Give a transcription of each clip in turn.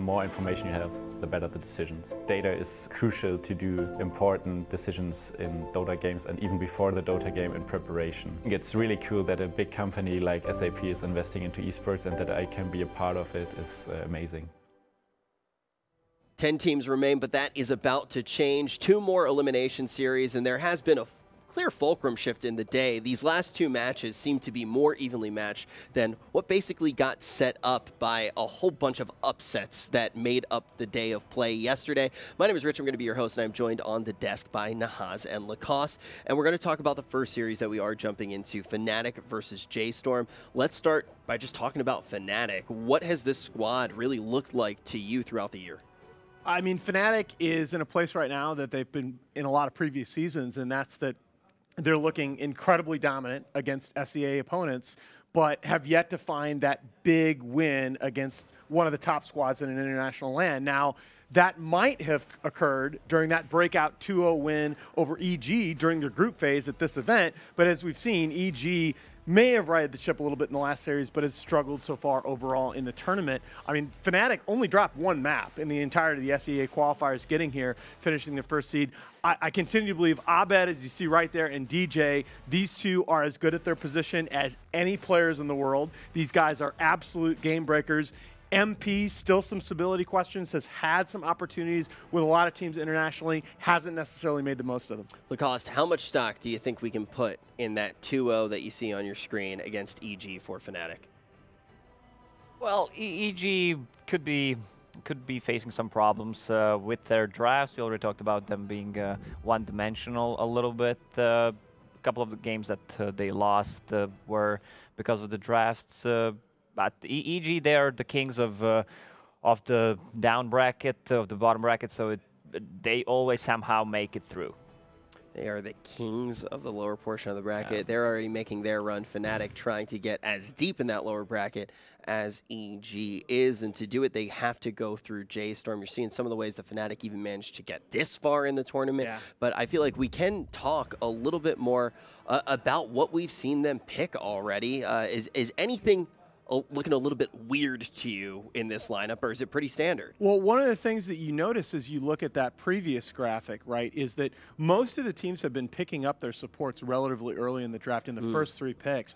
more information you have, the better the decisions. Data is crucial to do important decisions in Dota games and even before the Dota game in preparation. It's really cool that a big company like SAP is investing into esports and that I can be a part of it is amazing. 10 teams remain, but that is about to change. 2 more elimination series, and there has been a clear fulcrum shift in the day. These last 2 matches seem to be more evenly matched than what basically got set up by a whole bunch of upsets that made up the day of play yesterday. My name is Rich. I'm going to be your host, and I'm joined on the desk by Nahaz and Lacoste. And we're going to talk about the first series that we are jumping into, Fnatic versus J.Storm. Let's start by just talking about Fnatic. What has this squad really looked like to you throughout the year? I mean, Fnatic is in a place right now that they've been in a lot of previous seasons, and that's that they're looking incredibly dominant against SEA opponents, but have yet to find that big win against one of the top squads in an international LAN. Now, that might have occurred during that breakout 2-0 win over EG during their group phase at this event, but as we've seen, EG may have righted the ship a little bit in the last series, but has struggled so far overall in the tournament. I mean, Fnatic only dropped 1 map in the entirety of the SEA qualifiers getting here, finishing the first seed. I continue to believe Abed, as you see right there, and DJ, these 2 are as good at their position as any players in the world. These guys are absolute game breakers. MP, still some stability questions, has had some opportunities with a lot of teams internationally, hasn't necessarily made the most of them. Lacoste, how much stock do you think we can put in that 2-0 that you see on your screen against EG for Fnatic? Well, EG could be facing some problems with their drafts. We already talked about them being one-dimensional a little bit. A couple of the games that they lost were because of the drafts. But EG, they are the kings of the down bracket, of the bottom bracket, so they always somehow make it through. They are the kings of the lower portion of the bracket. Yeah. They're already making their run. Fnatic trying to get as deep in that lower bracket as EG is, and to do it, they have to go through J.Storm. You're seeing some of the ways that Fnatic even managed to get this far in the tournament, but I feel like we can talk a little bit more about what we've seen them pick already. Is anything looking a little bit weird to you in this lineup, or is it pretty standard? Well, one of the things that you notice as you look at that previous graphic, right, is that most of the teams have been picking up their supports relatively early in the draft in the first 3 picks.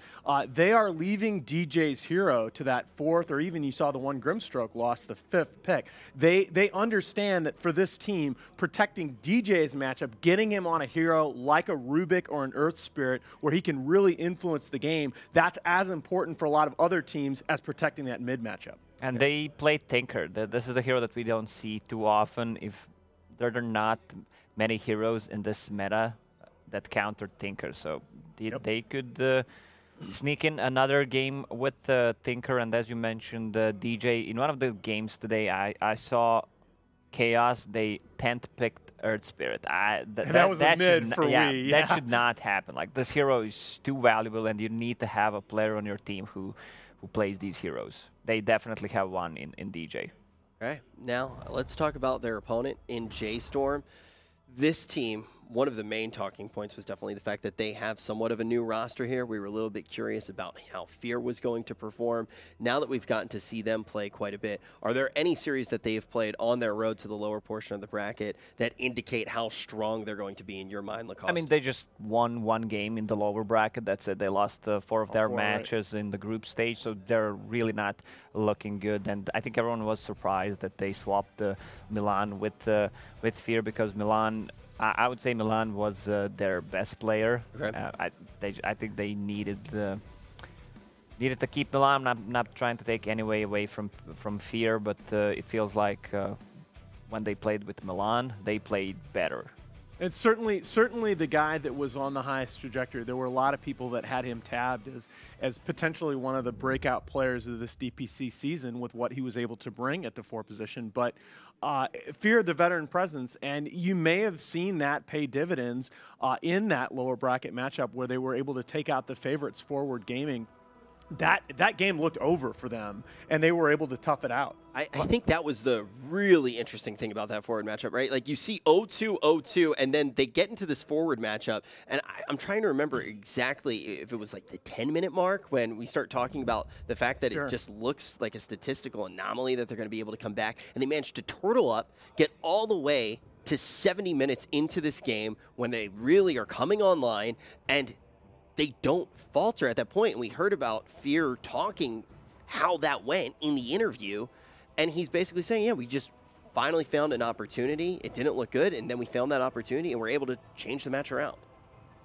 They are leaving DJ's hero to that 4th, or even you saw the one Grimstroke lost the 5th pick. They understand that for this team, protecting DJ's matchup, getting him on a hero like a Rubik or an Earth Spirit, where he can really influence the game, that's as important for a lot of other teams as protecting that mid matchup. And they play Tinker. This is the hero that we don't see too often. If there are not many heroes in this meta that counter Tinker, so they could sneak in another game with Tinker. And as you mentioned, DJ, in one of the games today, I saw Chaos, they 10th picked Earth Spirit. That was a mid for Wii. That should not happen. Like, this hero is too valuable, and you need to have a player on your team who plays these heroes. They definitely have one in DJ. All right, now let's talk about their opponent in J.Storm. This team, one of the main talking points was definitely the fact that they have somewhat of a new roster here. We were a little bit curious about how Fear was going to perform. Now that we've gotten to see them play quite a bit, are there any series that they've played on their road to the lower portion of the bracket that indicate how strong they're going to be in your mind, Lacoste? I mean, they just won 1 game in the lower bracket. That's it. They lost 4 of their matches in the group stage, so they're really not looking good. And I think everyone was surprised that they swapped Milan with Fear, because Milan, I would say Milan was their best player. Okay. I think they needed to keep Milan. I'm not trying to take any way away from Fear, but it feels like when they played with Milan, they played better. And certainly the guy that was on the highest trajectory. There were a lot of people that had him tabbed as potentially one of the breakout players of this DPC season with what he was able to bring at the 4 position. But Fear the veteran presence, and you may have seen that pay dividends in that lower bracket matchup where they were able to take out the favorites, Forward Gaming, that game looked over for them, and they were able to tough it out. I think that was the really interesting thing about that forward matchup, right? Like, you see 0-2, 0-2, and then they get into this forward matchup, and I'm trying to remember exactly if it was like the 10-minute mark when we start talking about the fact that it just looks like a statistical anomaly that they're going to be able to come back, and they managed to turtle up, get all the way to 70 minutes into this game when they really are coming online, and they don't falter at that point. And we heard about Fear talking how that went in the interview, and he's basically saying, yeah, we just finally found an opportunity. It didn't look good, and then we found that opportunity, and we're able to change the match around.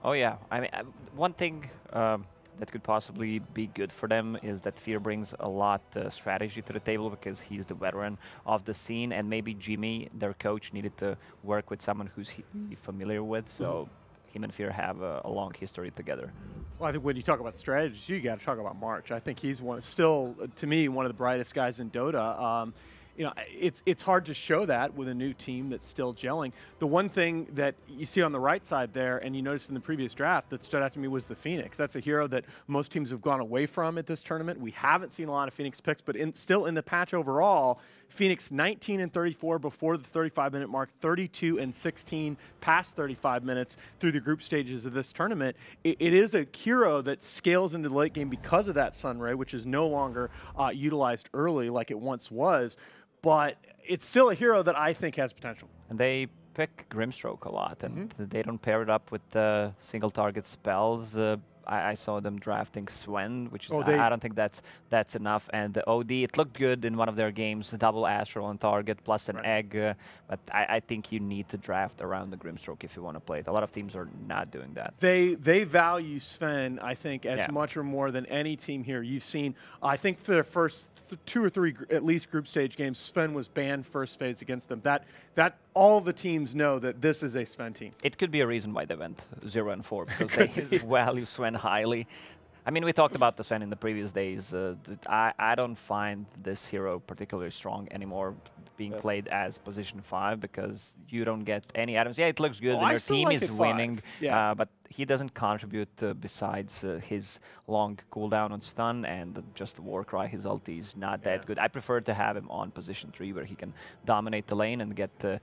Oh, yeah. I mean, one thing that could possibly be good for them is that Fear brings a lot of strategy to the table because he's the veteran of the scene, and maybe Jimmy, their coach, needed to work with someone who's familiar with, so him and Fear have a long history together. Well, I think when you talk about strategy, you got to talk about March. I think he's still, to me, one of the brightest guys in Dota. You know, it's hard to show that with a new team that's still gelling. The one thing that you see on the right side there, and you noticed in the previous draft that stood out to me, was the Phoenix. That's a hero that most teams have gone away from at this tournament. We haven't seen a lot of Phoenix picks, but still in the patch overall, Phoenix 19-34 before the 35-minute mark, 32-16 past 35 minutes through the group stages of this tournament. It is a hero that scales into the late game because of that Sunray, which is no longer utilized early like it once was. But it's still a hero that I think has potential. And they pick Grimstroke a lot, and they don't pair it up with the single target spells. I saw them drafting Swen, which is, I don't think that's enough. And the OD, it looked good in one of their games, double Astral on target plus an egg. But I think you need to draft around the Grimstroke if you want to play it. A lot of teams are not doing that. They value Sven, I think, as much or more than any team here. You've seen, I think for their first 2 or 3 at least group stage games, Sven was banned first phase against them. That all the teams know that this is a Sven team. It could be a reason why they went 0-4 because they value Sven highly. I mean, we talked about the Sven in the previous days. I don't find this hero particularly strong anymore being played as position 5 because you don't get any items. Yeah, it looks good when your team is winning, but he doesn't contribute besides his long cooldown on stun and just Warcry. His ulti is not that good. I prefer to have him on position 3 where he can dominate the lane and get the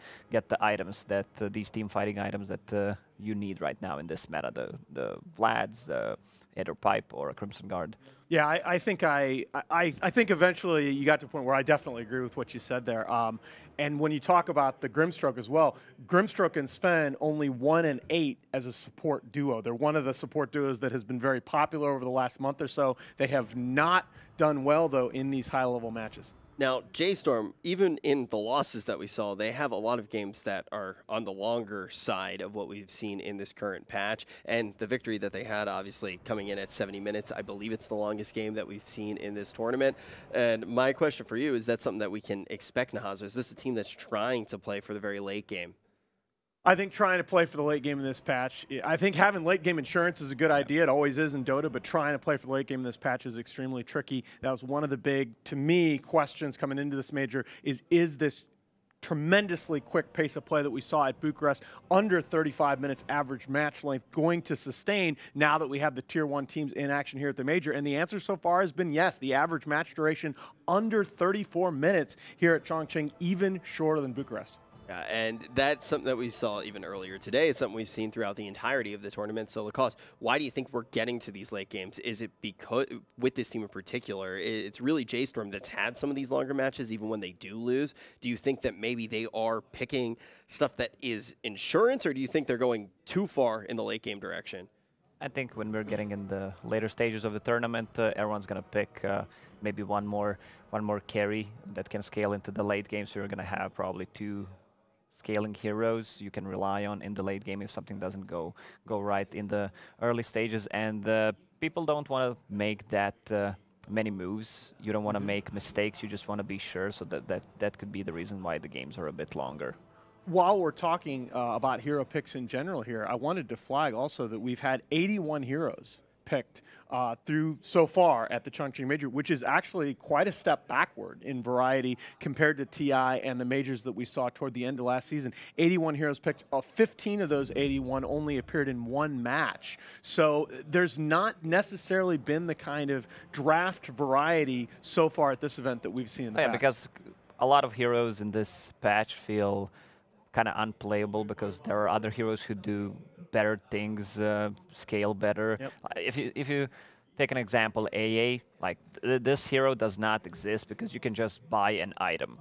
items that these team fighting items that you need right now in this meta. The Vlads, the either Pipe or a Crimson Guard. Yeah, I think eventually you got to a point where I definitely agree with what you said there. And when you talk about the Grimstroke as well, Grimstroke and Sven only 1 and 8 as a support duo. They're one of the support duos that has been very popular over the last month or so. They have not done well, though, in these high-level matches. Now, J.Storm, even in the losses that we saw, they have a lot of games that are on the longer side of what we've seen in this current patch. And the victory that they had, obviously, coming in at 70 minutes, I believe it's the longest game that we've seen in this tournament. And my question for you, is that something that we can expect, Nahaza? Is this a team that's trying to play for the very late game? I think trying to play for the late game in this patch, I think having late game insurance is a good idea. It always is in Dota, but trying to play for the late game in this patch is extremely tricky. That was one of the big, to me, questions coming into this major is this tremendously quick pace of play that we saw at Bucharest, under 35 minutes average match length, going to sustain now that we have the Tier 1 teams in action here at the major? And the answer so far has been yes. The average match duration under 34 minutes here at Chongqing, even shorter than Bucharest. Yeah, and that's something that we saw even earlier today. It's something we've seen throughout the entirety of the tournament. So, Lacoste, why do you think we're getting to these late games? Is it because, with this team in particular, it's really J.Storm that's had some of these longer matches, even when they do lose? Do you think that maybe they are picking stuff that is insurance, or do you think they're going too far in the late game direction? I think when we're getting in the later stages of the tournament, everyone's going to pick maybe one more carry that can scale into the late game. So you're going to have probably 2 scaling heroes you can rely on in the late game if something doesn't go right in the early stages. And people don't want to make that many moves. You don't want to make mistakes. You just want to be sure. So that could be the reason why the games are a bit longer. While we're talking about hero picks in general here, I wanted to flag also that we've had 81 heroes picked through so far at the Chongqing Major, which is actually quite a step backward in variety compared to TI and the majors that we saw toward the end of last season. 81 heroes picked, 15 of those 81 only appeared in one match. So there's not necessarily been the kind of draft variety so far at this event that we've seen in the past. Because a lot of heroes in this patch feel kind of unplayable because there are other heroes who do better things, scale better. Yep. If you take an example, AA, like this hero does not exist because you can just buy an item.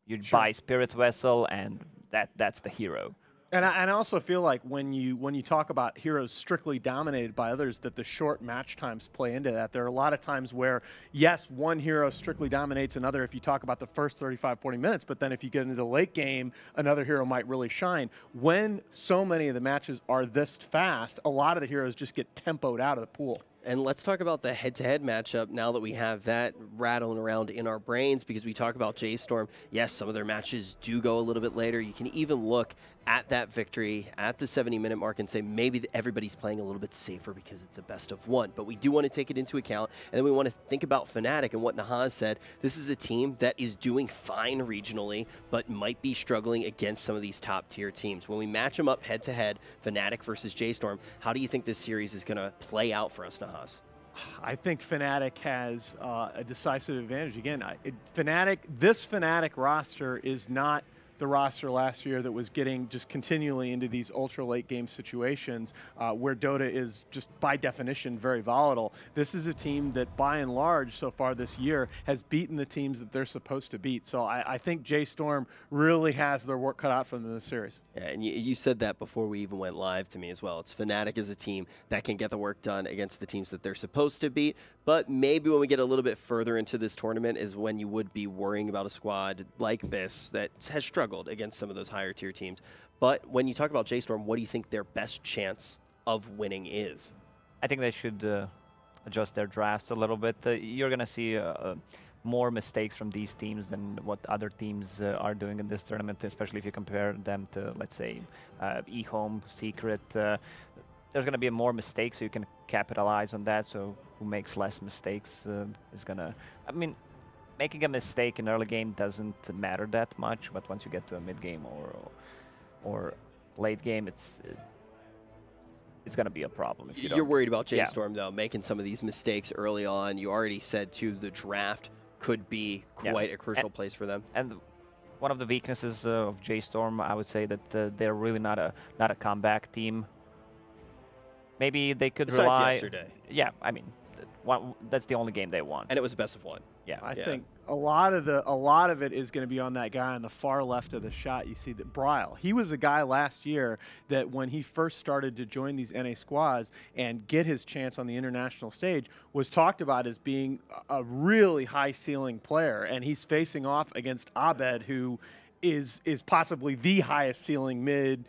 You buy Spirit Vessel and that's the hero. And I also feel like when you talk about heroes strictly dominated by others, that the short match times play into that. There are a lot of times where, yes, one hero strictly dominates another if you talk about the first 35, 40 minutes, but then if you get into the late game, another hero might really shine. When so many of the matches are this fast, a lot of the heroes just get tempoed out of the pool. And let's talk about the head-to-head matchup now that we have that rattling around in our brains, because we talk about J.Storm. Yes, some of their matches do go a little bit later. You can even look at that victory at the 70-minute mark and say maybe everybody's playing a little bit safer because it's a best of one. But we do want to take it into account, and then we want to think about Fnatic and what Nahaz said. This is a team that is doing fine regionally, but might be struggling against some of these top-tier teams. When we match them up head-to-head, Fnatic versus J.Storm, how do you think this series is going to play out for us, Nahaz? I think Fnatic has a decisive advantage. Again, this Fnatic roster is not the roster last year that was getting just continually into these ultra late game situations where Dota is just by definition very volatile. This is a team that by and large so far this year has beaten the teams that they're supposed to beat. So I think J.Storm really has their work cut out for them in this series. Yeah, and you said that before we even went live to me as well. It's Fnatic is a team that can get the work done against the teams that they're supposed to beat, but maybe when we get a little bit further into this tournament is when you would be worrying about a squad like this that has struggled against some of those higher tier teams. But when you talk about J.Storm, what do you think their best chance of winning is? I think they should adjust their drafts a little bit. You're going to see more mistakes from these teams than what other teams are doing in this tournament, especially if you compare them to, let's say, eHome, Secret. There's going to be more mistakes, so you can capitalize on that. So who makes less mistakes is going to... I mean, making a mistake in early game doesn't matter that much, but once you get to a mid game or late game, it's going to be a problem. If you're worried about J.Storm, though, making some of these mistakes early on. You already said, too, the draft could be quite a crucial place for them. And one of the weaknesses of J.Storm, I would say that they're really not a comeback team. Maybe they could Besides rely... yesterday. Yeah, I mean, that's the only game they won. And it was a best of one. Yeah, I think a lot of it is going to be on that guy on the far left of the shot. You see that Bryle. He was a guy last year that when he first started to join these NA squads and get his chance on the international stage was talked about as being a really high ceiling player, and he's facing off against Abed, who is possibly the highest ceiling mid,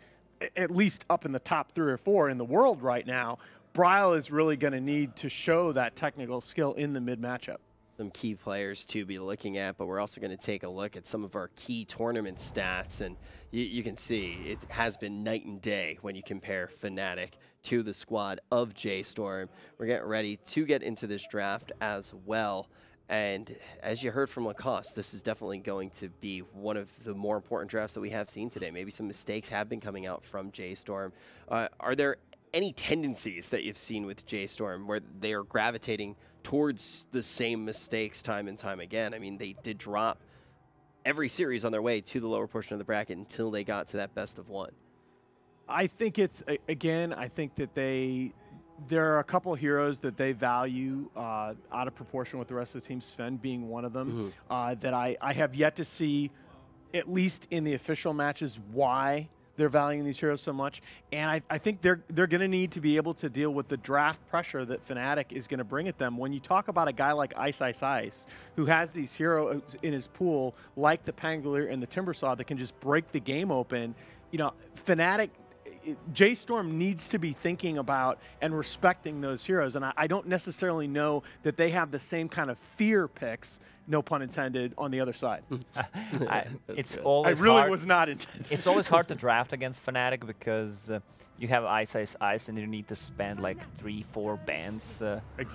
at least up in the top 3 or 4 in the world right now. Bryle is really going to need to show that technical skill in the mid matchup. Some key players to be looking at, but we're also going to take a look at some of our key tournament stats, and you can see it has been night and day when you compare Fnatic to the squad of J.Storm. We're getting ready to get into this draft as well, and as you heard from Lacoste, this is definitely going to be one of the more important drafts that we have seen today. Maybe some mistakes have been coming out from J.Storm. Are there any tendencies that you've seen with J.Storm where they are gravitating towards the same mistakes time and time again? I mean, they did drop every series on their way to the lower portion of the bracket until they got to that best of one. I think it's, again, I think that there are a couple of heroes that they value out of proportion with the rest of the team, Sven being one of them, that I have yet to see, at least in the official matches, why they're valuing these heroes so much. And I think they're going to need to be able to deal with the draft pressure that Fnatic is going to bring at them. When you talk about a guy like Ice, who has these heroes in his pool, like the Pangolier and the Timbersaw, that can just break the game open, you know, Fnatic J.Storm needs to be thinking about and respecting those heroes, and I don't necessarily know that they have the same kind of fear picks, no pun intended, on the other side. It's always I really hard. was not intended. It's always hard to draft against Fnatic because you have Ice, and you need to spend like 3-4 bans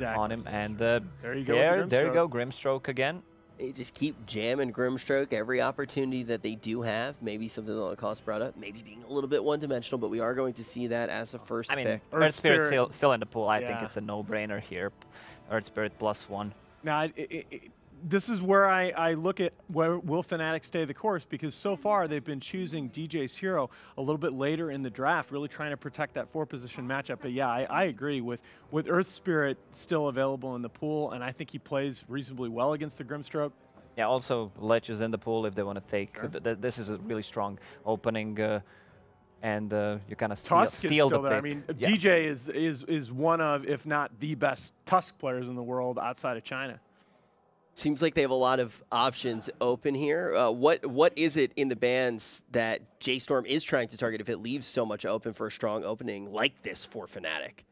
on him. And there you go, Grimstroke again. They just keep jamming Grimstroke every opportunity that they do have. Maybe something that Lacoste brought up, maybe being a little bit one-dimensional, but we are going to see that as a first pick. Earth Spirit still in the pool. I think it's a no-brainer here. Earth Spirit +1. Now, this is where I look at where will Fnatic stay the course, because so far they've been choosing DJ's hero a little bit later in the draft, really trying to protect that 4-position matchup. But yeah, I agree with Earth Spirit still available in the pool, and I think he plays reasonably well against the Grimstroke. Yeah, also Lich is in the pool if they want to take. This is a really strong opening. And you kind of steal the pick. I mean, yeah. DJ is one of, if not the best Tusk players in the world outside of China. Seems like they have a lot of options open here. What is it in the bans that J.Storm is trying to target if it leaves so much open for a strong opening like this for Fnatic?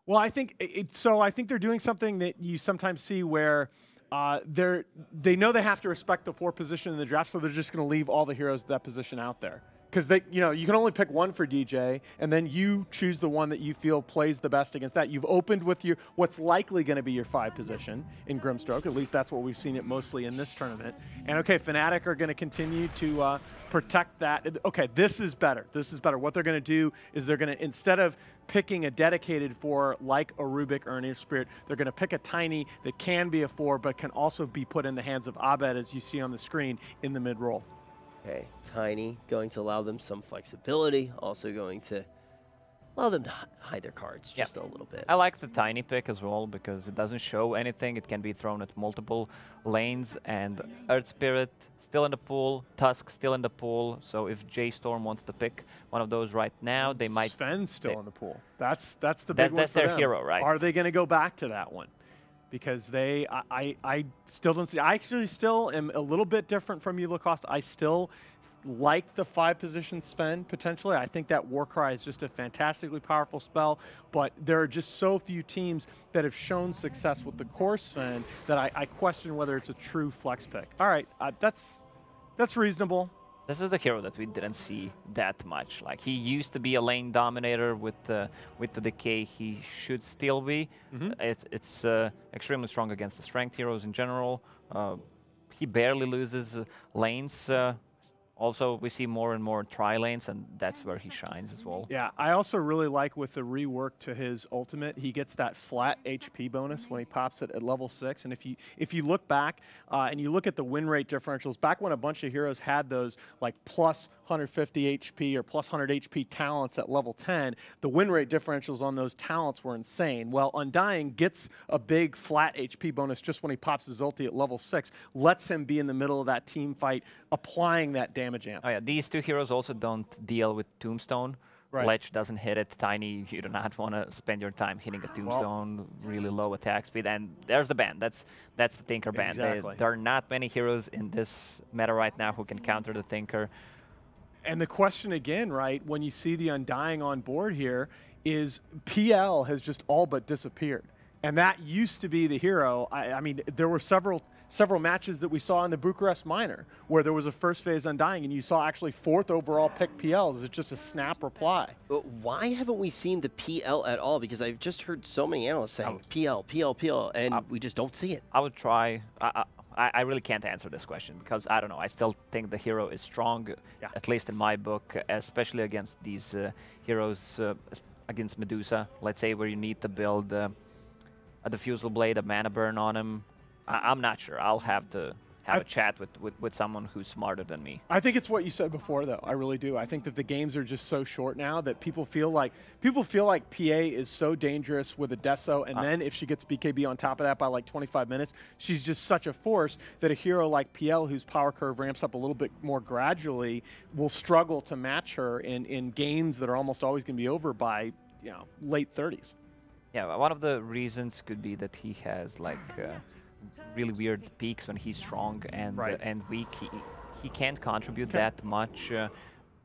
Well, I think I think they're doing something that you sometimes see where they know they have to respect the 4 position in the draft, so they're just going to leave all the heroes at that position out there. Because you can only pick one for DJ, and then you choose the one that you feel plays the best against that. You've opened with what's likely going to be your 5 position in Grimstroke. At least that's what we've seen it mostly in this tournament. And okay, Fnatic are going to continue to protect that. Okay, this is better. This is better. What they're going to do is they're going to, instead of picking a dedicated 4 like a Rubik or an Earth Spirit, they're going to pick a Tiny that can be a 4 but can also be put in the hands of Abed, as you see on the screen, in the mid-roll. Okay, Tiny, going to allow them some flexibility, also going to allow them to hide their cards just a little bit. I like the Tiny pick as well because it doesn't show anything. It can be thrown at multiple lanes, and Earth Spirit still in the pool, Tusk still in the pool, so if J.Storm wants to pick one of those right now, they might... Sven's still in the pool. That's the big one That's for their them. hero, right? Are they going to go back to that one? Because I still don't see. I actually still am a little bit different from you, Lacoste. I still like the 5-position Sven potentially. I think that Warcry is just a fantastically powerful spell, but there are just so few teams that have shown success with the core Sven that I question whether it's a true flex pick. All right, that's reasonable. This is the hero that we didn't see that much. Like, he used to be a lane dominator with the decay. He should still be. It's extremely strong against the strength heroes in general. He barely loses lanes. Also, we see more and more tri-lanes, and that's where he shines as well. Yeah, I also really like with the rework to his ultimate, he gets that flat HP bonus when he pops it at level 6. And if you look back and you look at the win rate differentials, back when a bunch of heroes had those like plus 150 HP or plus 100 HP talents at level 10, the win rate differentials on those talents were insane. Well, Undying gets a big flat HP bonus just when he pops his ulti at level 6, lets him be in the middle of that team fight, applying that damage amp. Oh yeah, these 2 heroes also don't deal with Tombstone. Right. Ledge doesn't hit it. Tiny, you do not want to spend your time hitting a Tombstone, really low attack speed. And there's the ban. That's the Tinker ban. Exactly. There are not many heroes in this meta right now who can counter the Tinker. And the question again, right, when you see the Undying on board here, is PL has just all but disappeared. And that used to be the hero. I mean, there were several matches that we saw in the Bucharest Minor where there was a first phase Undying, and you saw actually 4th overall pick PLs. It's just a snap reply. But why haven't we seen the PL at all? Because I've just heard so many analysts saying PL, and we just don't see it. I would try. I really can't answer this question because I don't know. I still think the hero is strong, at least in my book, especially against these heroes, against Medusa, let's say, where you need to build a Diffusal Blade, a Mana Burn on him. I'm not sure. I'll have to have a chat with someone who's smarter than me. I think it's what you said before, though. I really do. I think that the games are just so short now that people feel like PA is so dangerous with a Deso, and then if she gets BKB on top of that by like 25 minutes, she's just such a force that a hero like PL, whose power curve ramps up a little bit more gradually, will struggle to match her in games that are almost always going to be over by late 30s. Yeah, one of the reasons could be that he has like really weird peaks when he's strong and weak. He can't contribute that much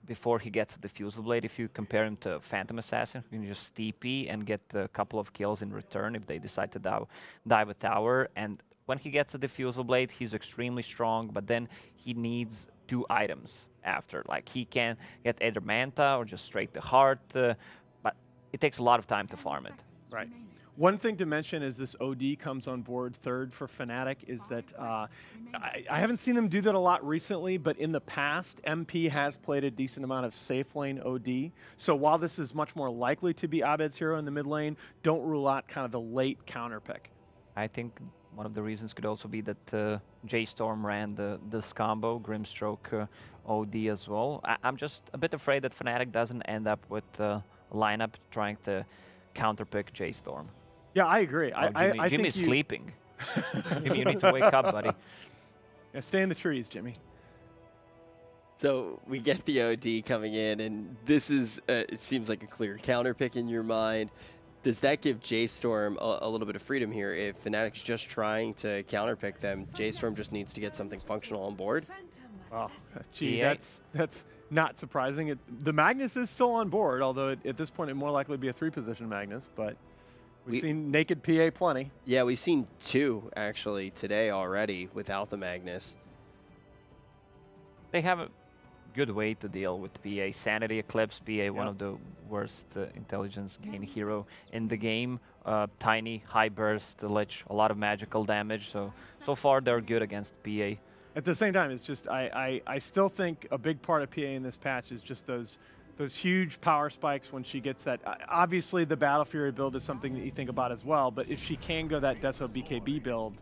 before he gets the Diffusal Blade. If you compare him to Phantom Assassin, you can just TP and get a couple of kills in return if they decide to dive a tower. And when he gets a Diffusal Blade, he's extremely strong, but then he needs 2 items after. Like, he can get either Manta or just straight the Heart, but it takes a lot of time to farm it. Right. One thing to mention is this OD comes on board third for Fnatic is that I haven't seen them do that a lot recently, but in the past, MP has played a decent amount of safe lane OD. So while this is much more likely to be Abed's hero in the mid lane, don't rule out kind of the late counter pick. I think one of the reasons could also be that J.Storm ran this combo, Grimstroke OD as well. I'm just a bit afraid that Fnatic doesn't end up with a lineup trying to counterpick J.Storm. Yeah, I agree. I Jimmy's think sleeping. Jimmy, you need to wake up, buddy. Yeah, stay in the trees, Jimmy. So we get the OD coming in, and this is, it seems like a clear counter pick in your mind. Does that give J.Storm a little bit of freedom here? If Fnatic's just trying to counter pick them, J.Storm just needs to get something functional on board? Oh, gee, that's not surprising. The Magnus is still on board, although at this point it more likely to be a 3-position Magnus, but we've seen naked PA plenty. Yeah, we've seen 2 actually today already without the Magnus. They have a good way to deal with PA. Sanity Eclipse, PA, one of the worst intelligence gain hero in the game. Tiny, high burst, Lich, a lot of magical damage. So far they're good against PA. At the same time, it's just I still think a big part of PA in this patch is just those huge power spikes when she gets that. Obviously, the Battle Fury build is something that you think about as well, but if she can go that Deso BKB build,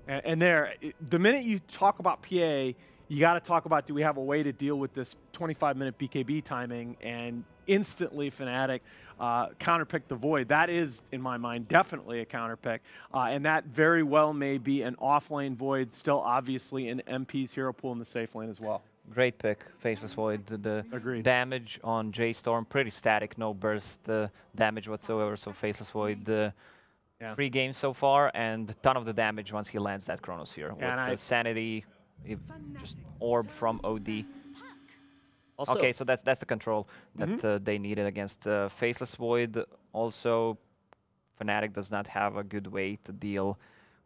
and the minute you talk about PA, you got to talk about, do we have a way to deal with this 25-minute BKB timing? And instantly Fnatic counterpick the Void. That is, in my mind, definitely a counterpick. And that very well may be an off-lane Void, still obviously in MP's hero pool in the safe lane as well. Great pick, Faceless Void. The damage on J.Storm, pretty static, no burst damage whatsoever. So Faceless Void, 3 games so far, and a ton of the damage once he lands that Chronosphere. With the Sanity, just orb from OD. Also, okay, so that's the control that they needed against Faceless Void. Also, Fnatic does not have a good way to deal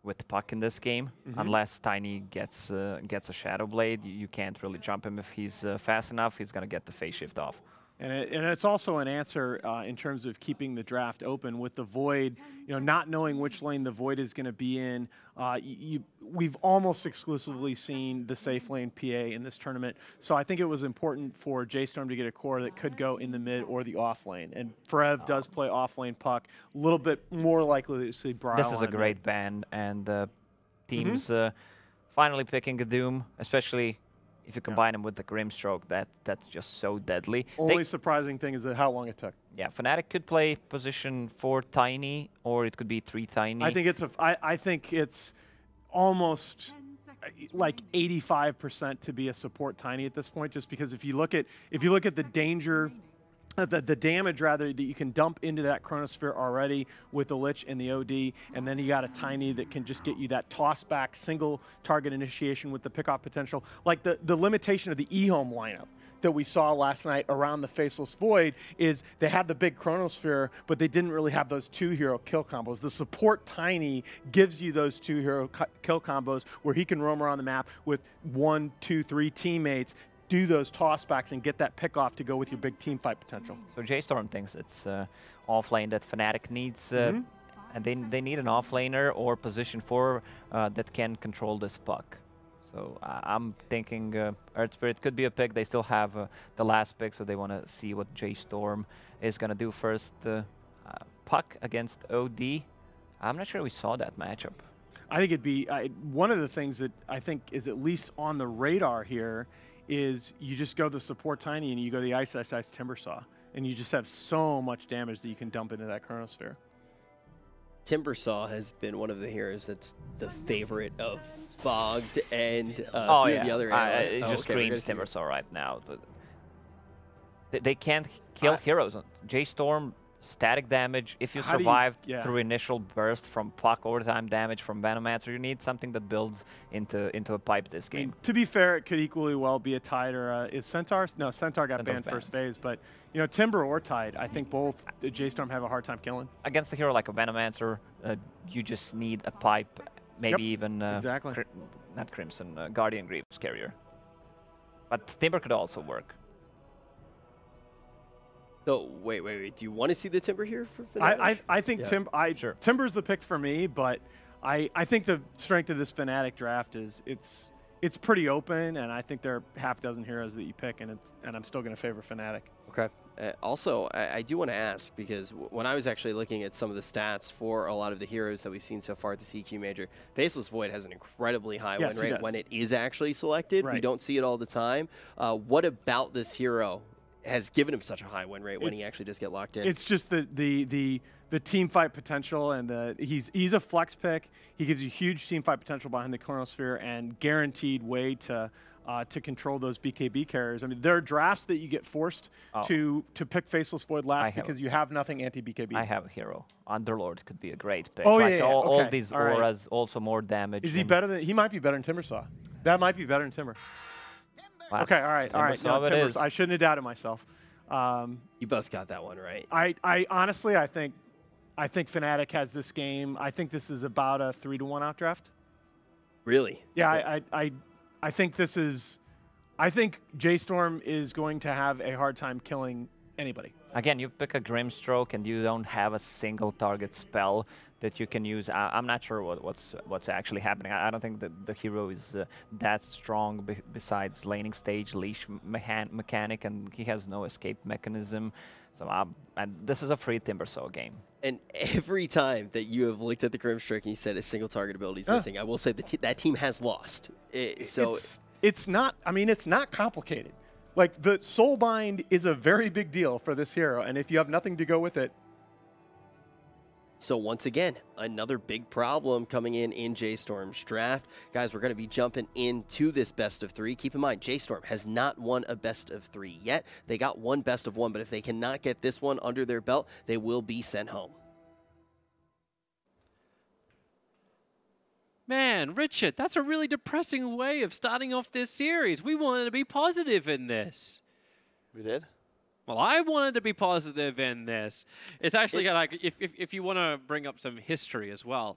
with Puck in this game. Unless Tiny gets a Shadow Blade, you can't really jump him if he's fast enough. He's going to get the phase shift off. And it's also an answer in terms of keeping the draft open with the Void. You know, not knowing which lane the Void is going to be in. We've almost exclusively seen the safe lane PA in this tournament. So I think it was important for J.Storm to get a core that could go in the mid or the off lane. And Frev does play off lane Puck, a little bit more likely to see Brile. This is a great ban, and teams finally picking a Doom, especially if you combine him with the Grimstroke. That's just so deadly. Only surprising thing is that how long it took. Yeah, Fnatic could play position 4 Tiny, or it could be 3 Tiny. I think it's almost like 85% to be a support Tiny at this point, just because if you look at the danger, the damage rather that you can dump into that Chronosphere already with the Lich and the OD, and then you got a Tiny that can just get you that toss back single target initiation with the pickoff potential. Like the limitation of the eHome lineup that we saw last night around the Faceless Void is they had the big Chronosphere, but they didn't really have those 2 hero kill combos. The support Tiny gives you those 2 hero kill combos where he can roam around the map with 1, 2, 3 teammates, do those tossbacks and get that pick off to go with your big team fight potential. So J.Storm thinks it's off lane that Fnatic needs, and they need an off laner or position 4 that can control this puck. So I'm thinking Earth Spirit could be a pick. They still have the last pick, so they want to see what J.Storm is going to do first. Puck against OD. I'm not sure we saw that matchup. I think it'd be one of the things that I think is at least on the radar here is you just go the support Tiny and you go the Ice Timbersaw, and you just have so much damage that you can dump into that Chronosphere. Timbersaw has been one of the heroes that's the favorite of Fogged and a few of the other analysts. It just screams Timbersaw right now. They can't kill heroes. J.Storm static damage. If you How do you- survive yeah. through initial burst from Puck, overtime damage from Venomancer, you need something that builds into a pipe this I mean, game. to be fair, it could equally well be a Tide or is Centaur? No, Centaur got Centaur's banned banned. first phase, but you know, Timber or Tide, I think both the J.Storm have a hard time killing. Against a hero like a Venomancer, you just need a pipe, maybe even exactly. Not Crimson, Guardian Greaves carrier. But Timber could also work. So wait. Do you want to see the Timber here for Fnatic? I think Yeah. Sure. Timber's the pick for me, but I think the strength of this Fnatic draft is it's pretty open, and I think there are half a dozen heroes that you pick, and I'm still going to favor Fnatic. Okay. Also, I do want to ask, because when I was actually looking at some of the stats for a lot of the heroes that we've seen so far at the CQ Major, Faceless Void has an incredibly high Yes, win he rate does. when it is actually selected. We Right. don't see it all the time. What about this hero has given him such a high win rate when he actually just get locked in? It's just the team fight potential, and he's a flex pick. He gives you huge team fight potential behind the Chronosphere and guaranteed way to control those BKB carriers. I mean, there are drafts that you get forced to pick Faceless Void last because you have nothing anti-BKB. I have a hero. Underlord could be a great pick. Oh, like yeah, all okay. these All right. auras, also more damage. Is he and- better than? He might be better than Timbersaw. That might be better than Timber. Wow. Okay, all right. Timbersaw No, it Timbers. is. I shouldn't have doubted myself. You both got that one right. I honestly, I think Fnatic has this game. I think this is about a 3-1 outdraft. Really? Yeah, I think this is. I think J.Storm is going to have a hard time killing anybody. Again, you pick a Grimstroke and you don't have a single target spell that you can use. I'm not sure what's actually happening. I don't think that the hero is that strong besides laning stage, leash mechanic, and he has no escape mechanism. So and this is a free Timbersaw game. And every time that you have looked at the Grimstroke and you said a single target ability is missing, I will say that team has lost. It's not. I mean, it's not complicated. Like, the Soulbind is a very big deal for this hero, and if you have nothing to go with it. So once again, another big problem coming in J.Storm's draft. Guys, we're going to be jumping into this best of 3. Keep in mind, J.Storm has not won a best of 3 yet. They got one best of 1, but if they cannot get this one under their belt, they will be sent home. Man, Richard, that's a really depressing way of starting off this series. We wanted to be positive in this. We did? Well, I wanted to be positive in this. It's actually like, if you want to bring up some history as well,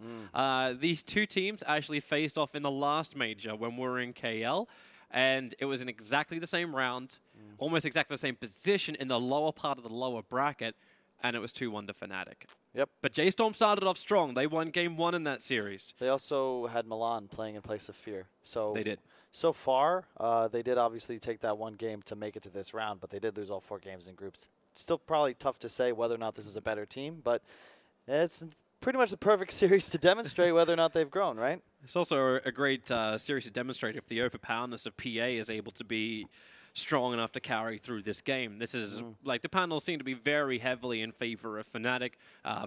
these two teams actually faced off in the last major when we were in KL, and it was in exactly the same round, almost exactly the same position in the lower part of the lower bracket, and it was 2-1 to Fnatic. Yep. But J.Storm started off strong. They won game 1 in that series. They also had Milan playing in place of Fear. So They did. So far, they did obviously take that one game to make it to this round, but they did lose all 4 games in groups. Still probably tough to say whether or not this is a better team, but it's pretty much the perfect series to demonstrate whether or not they've grown, right? It's also a great series to demonstrate if the overpowerness of PA is able to be strong enough to carry through this game. This is, like, the panel seemed to be very heavily in favor of Fnatic.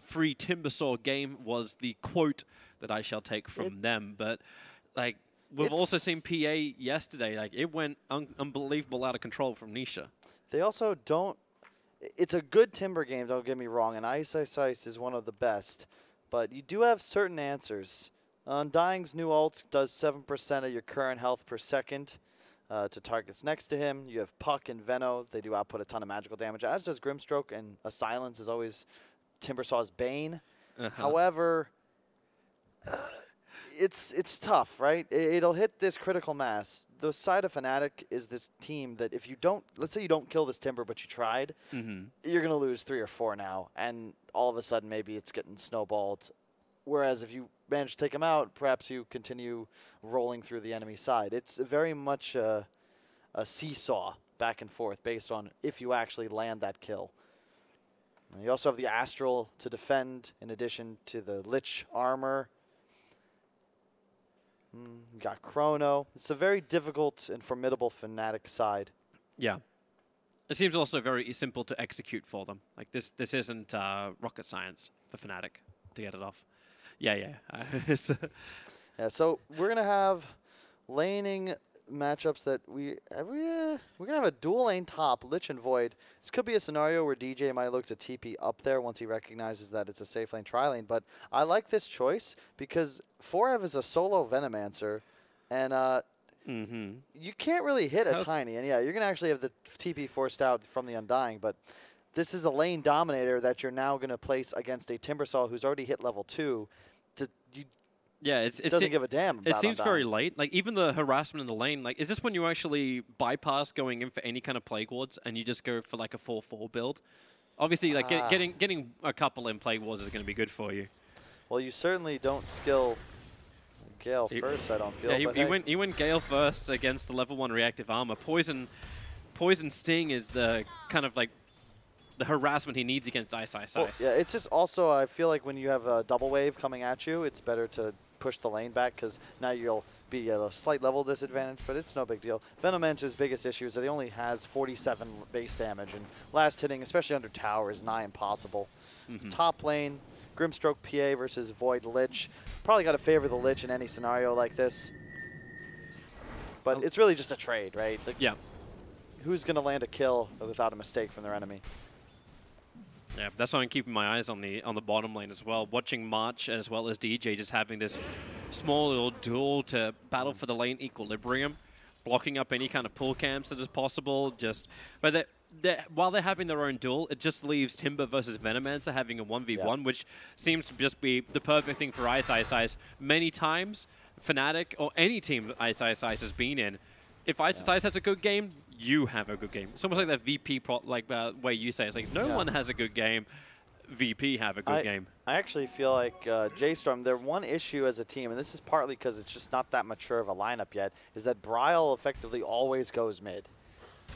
Free Timbersaw game was the quote that I shall take from them, but, like, we've also seen PA yesterday. Like, it went unbelievable out of control from Nisha. They also don't... It's a good Timber game, don't get me wrong, and Ice is one of the best, but you do have certain answers. Undying's new ult does 7% of your current health per second to targets next to him. You have Puck and Veno. They do output a ton of magical damage, as does Grimstroke, and a Silence is always Timbersaw's bane. However... It's tough, right? It'll hit this critical mass. The side of Fnatic is this team that if you don't, let's say you don't kill this Timber, but you tried, you're going to lose 3 or 4 now. And all of a sudden, maybe it's getting snowballed. Whereas if you manage to take him out, perhaps you continue rolling through the enemy side. It's very much a seesaw back and forth based on if you actually land that kill. And you also have the Astral to defend in addition to the Lich armor. You got Chrono. It's a very difficult and formidable Fnatic side. Yeah. It seems also very simple to execute for them. Like, this isn't rocket science for Fnatic to get it off. Yeah. Yeah, so we're going to have laning matchups that we're gonna have a dual lane top, Lich and Void. This could be a scenario where DJ might look to TP up there once he recognizes that it's a safe lane tri lane. But I like this choice because Forev is a solo Venomancer, and you can't really hit a Tiny. And yeah, you're gonna actually have the TP forced out from the Undying, but this is a lane dominator that you're now gonna place against a Timbersaw who's already hit level 2. Yeah, it doesn't give a damn about It seems Undying. very late. Like, even the harassment in the lane, like, is this when you actually bypass going in for any kind of Plague Wards and you just go for, like, a 4-4 build? Obviously, like, getting a couple in Plague Wards is going to be good for you. Well, you certainly don't skill Gale first, I don't feel. Yeah, he went Gale first against the level 1 reactive armor. Poison Sting is the kind of, like, the harassment he needs against Ice. Well, yeah, it's just also, I feel like when you have a double wave coming at you, it's better to push the lane back because now you'll be at a slight level disadvantage, but it's no big deal. Venomancer's biggest issue is that he only has 47 base damage, and last hitting, especially under tower, is nigh impossible. Top lane, Grimstroke PA versus Void Lich. Probably got to favor the Lich in any scenario like this. But it's really just a trade, right? Like, yeah. Who's going to land a kill without a mistake from their enemy? Yeah, that's why I'm keeping my eyes on the bottom lane as well. Watching March as well as DJ just having this small little duel to battle for the lane equilibrium, blocking up any kind of pull camps that is possible. But while they're having their own duel, it just leaves Timber versus Venomancer having a 1v1, which seems to just be the perfect thing for Ice. Many times, Fnatic or any team that Ice has been in, if Ice has a good game, you have a good game. It's almost like that VP way you say. It's like no one has a good game. VP have a good game. I actually feel like J.Storm, their one issue as a team, and this is partly because it's just not that mature of a lineup yet, is that Bryle effectively always goes mid.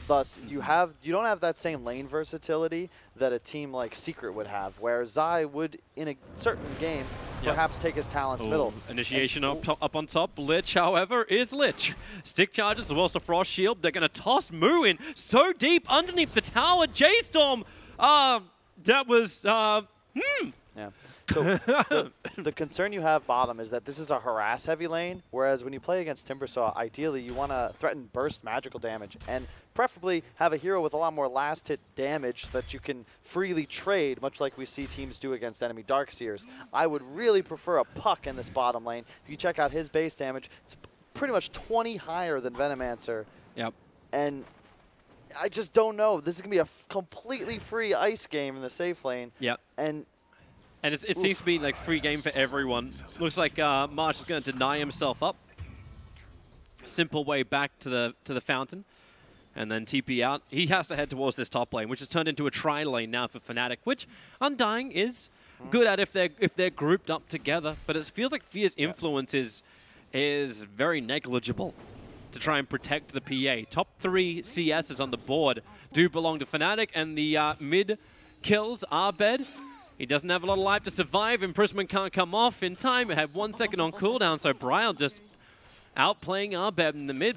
Thus, you don't have that same lane versatility that a team like Secret would have, where Zai would, in a certain game, perhaps take his talents middle. Initiation up on top. Lich, however, is Lich. Stick charges as well as the Frost Shield. They're going to toss Moo in so deep underneath the tower. J.Storm, that was, Yeah. So the concern you have bottom is that this is a harass heavy lane, whereas when you play against Timbersaw, ideally you want to threaten burst magical damage and preferably have a hero with a lot more last hit damage so that you can freely trade, much like we see teams do against enemy Darkseers. I would really prefer a Puck in this bottom lane. If you check out his base damage, it's pretty much 20 higher than Venomancer. Yep. And I just don't know. This is going to be a completely free ice game in the safe lane. Yep. And it seems to be like free game for everyone. Looks like March is going to deny himself up. Simple way back to the fountain. And then TP out. He has to head towards this top lane, which has turned into a tri lane now for Fnatic, which Undying is good at if they're grouped up together. But it feels like Fear's influence is very negligible to try and protect the PA. Top 3 CSs on the board do belong to Fnatic, and the mid kills Abed. He doesn't have a lot of life to survive. Imprisonment can't come off in time. It had 1 second on cooldown, so Bryle just outplaying Abed in the mid.